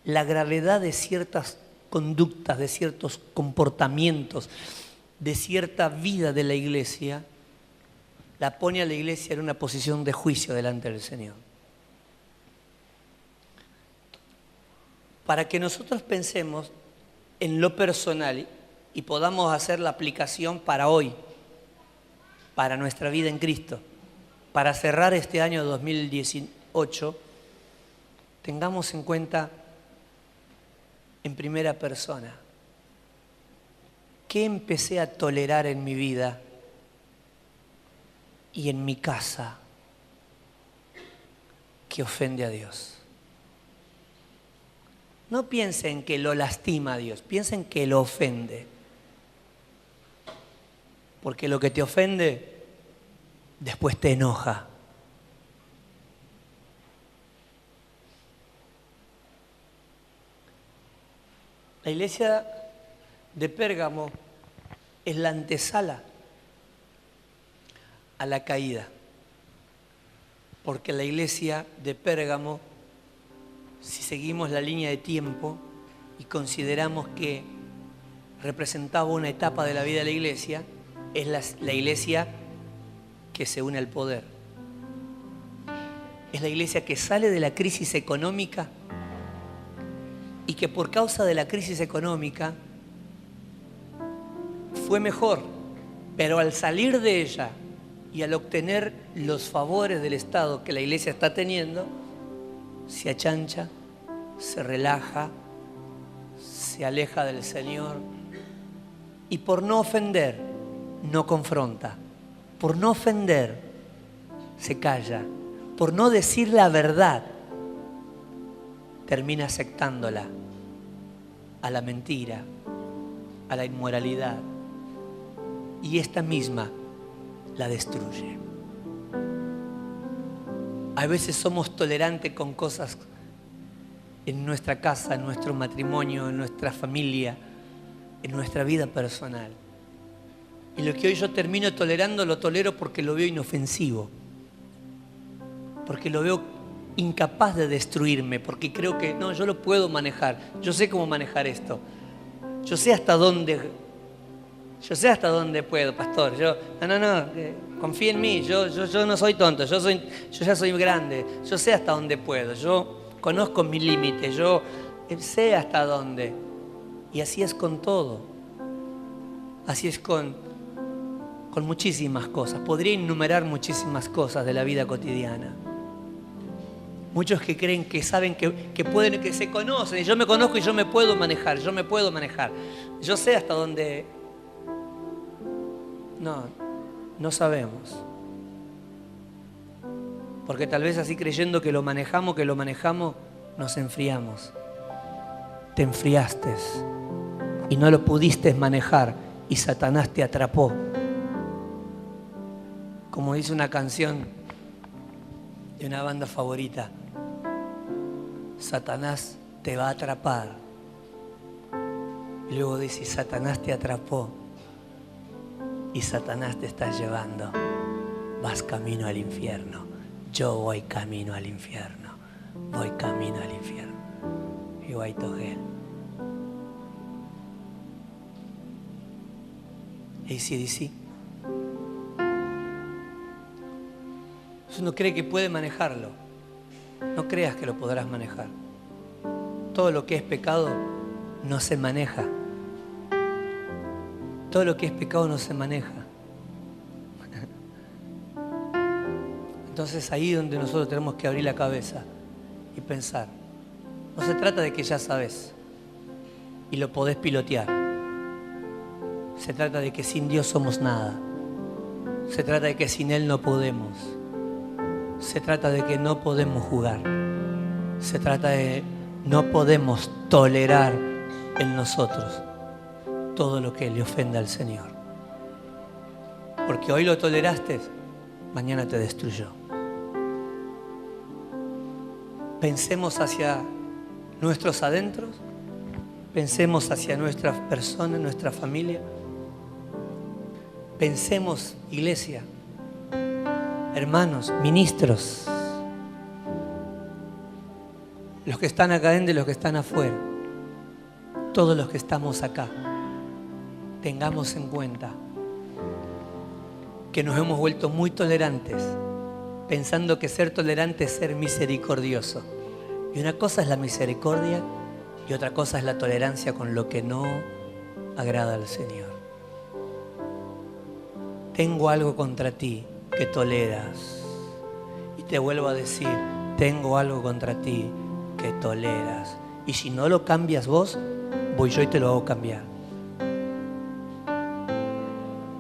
Speaker 1: la gravedad de ciertas conductas, de ciertos comportamientos, de cierta vida de la Iglesia, la pone a la Iglesia en una posición de juicio delante del Señor. Para que nosotros pensemos en lo personal y podamos hacer la aplicación para hoy, para nuestra vida en Cristo, para cerrar este año 2018, tengamos en cuenta en primera persona qué empecé a tolerar en mi vida y en mi casa que ofende a Dios. No piensen que lo lastima a Dios, piensen que lo ofende. Porque lo que te ofende después te enoja. La iglesia de Pérgamo es la antesala a la caída. Porque la iglesia de Pérgamo, si seguimos la línea de tiempo y consideramos que representaba una etapa de la vida de la iglesia, es la iglesia que se une al poder. Es la iglesia que sale de la crisis económica y que por causa de la crisis económica fue mejor, pero al salir de ella y al obtener los favores del Estado que la iglesia está teniendo, se achancha, se relaja, se aleja del Señor y por no ofender, no confronta. Por no ofender, se calla. Por no decir la verdad, termina aceptándola a la mentira, a la inmoralidad. Y esta misma la destruye. A veces somos tolerantes con cosas en nuestra casa, en nuestro matrimonio, en nuestra familia, en nuestra vida personal. Y lo que hoy yo termino tolerando, lo tolero porque lo veo inofensivo. Porque lo veo incapaz de destruirme. Porque creo que, no, yo lo puedo manejar. Yo sé cómo manejar esto. Yo sé hasta dónde puedo, pastor. Confía en mí. Yo no soy tonto. Yo ya soy grande. Yo sé hasta dónde puedo. Yo conozco mis límites. Yo sé hasta dónde. Y así es con todo. Así es con muchísimas cosas. Podría enumerar muchísimas cosas de la vida cotidiana. Muchos que creen que saben que pueden, que se conocen. Y yo me conozco y yo me puedo manejar. Yo sé hasta dónde. No sabemos. Porque tal vez así creyendo que lo manejamos, nos enfriamos. Te enfriaste y no lo pudiste manejar y Satanás te atrapó. Como dice una canción de una banda favorita, Satanás te va a atrapar. Y luego dice, Satanás te atrapó y Satanás te está llevando. Vas camino al infierno. Yo voy camino al infierno. Voy camino al infierno. Y voy a Togel. AC/DC. Si uno cree que puede manejarlo, no creas que lo podrás manejar. Todo lo que es pecado no se maneja. Todo lo que es pecado no se maneja. Entonces ahí es donde nosotros tenemos que abrir la cabeza pensar. No se trata de que ya sabes y lo podés pilotear. Se trata de que sin Dios somos nada. Se trata de que sin Él no podemos. Se trata de que no podemos jugar. Se trata de no podemos tolerar en nosotros todo lo que le ofenda al Señor. Porque hoy lo toleraste, mañana te destruyó. Pensemos hacia nuestros adentros, pensemos hacia nuestras personas, nuestra familia. Pensemos, iglesia, hermanos, ministros, los que están acá adentro y los que están afuera, todos los que estamos acá, tengamos en cuenta que nos hemos vuelto muy tolerantes, pensando que ser tolerante es ser misericordioso. Y una cosa es la misericordia y otra cosa es la tolerancia con lo que no agrada al Señor. Tengo algo contra ti que toleras. Y te vuelvo a decir, tengo algo contra ti que toleras. Y si no lo cambias vos, voy yo y te lo hago cambiar.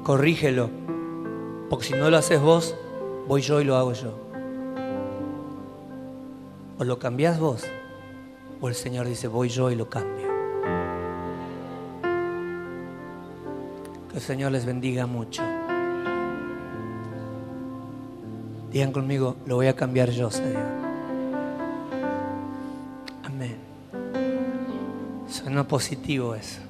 Speaker 1: Corrígelo, porque si no lo haces vos, voy yo y lo hago yo. O lo cambiás vos, o el Señor dice, voy yo y lo cambio. Que el Señor les bendiga mucho. Digan conmigo, lo voy a cambiar yo, Señor. Amén. Suena positivo eso.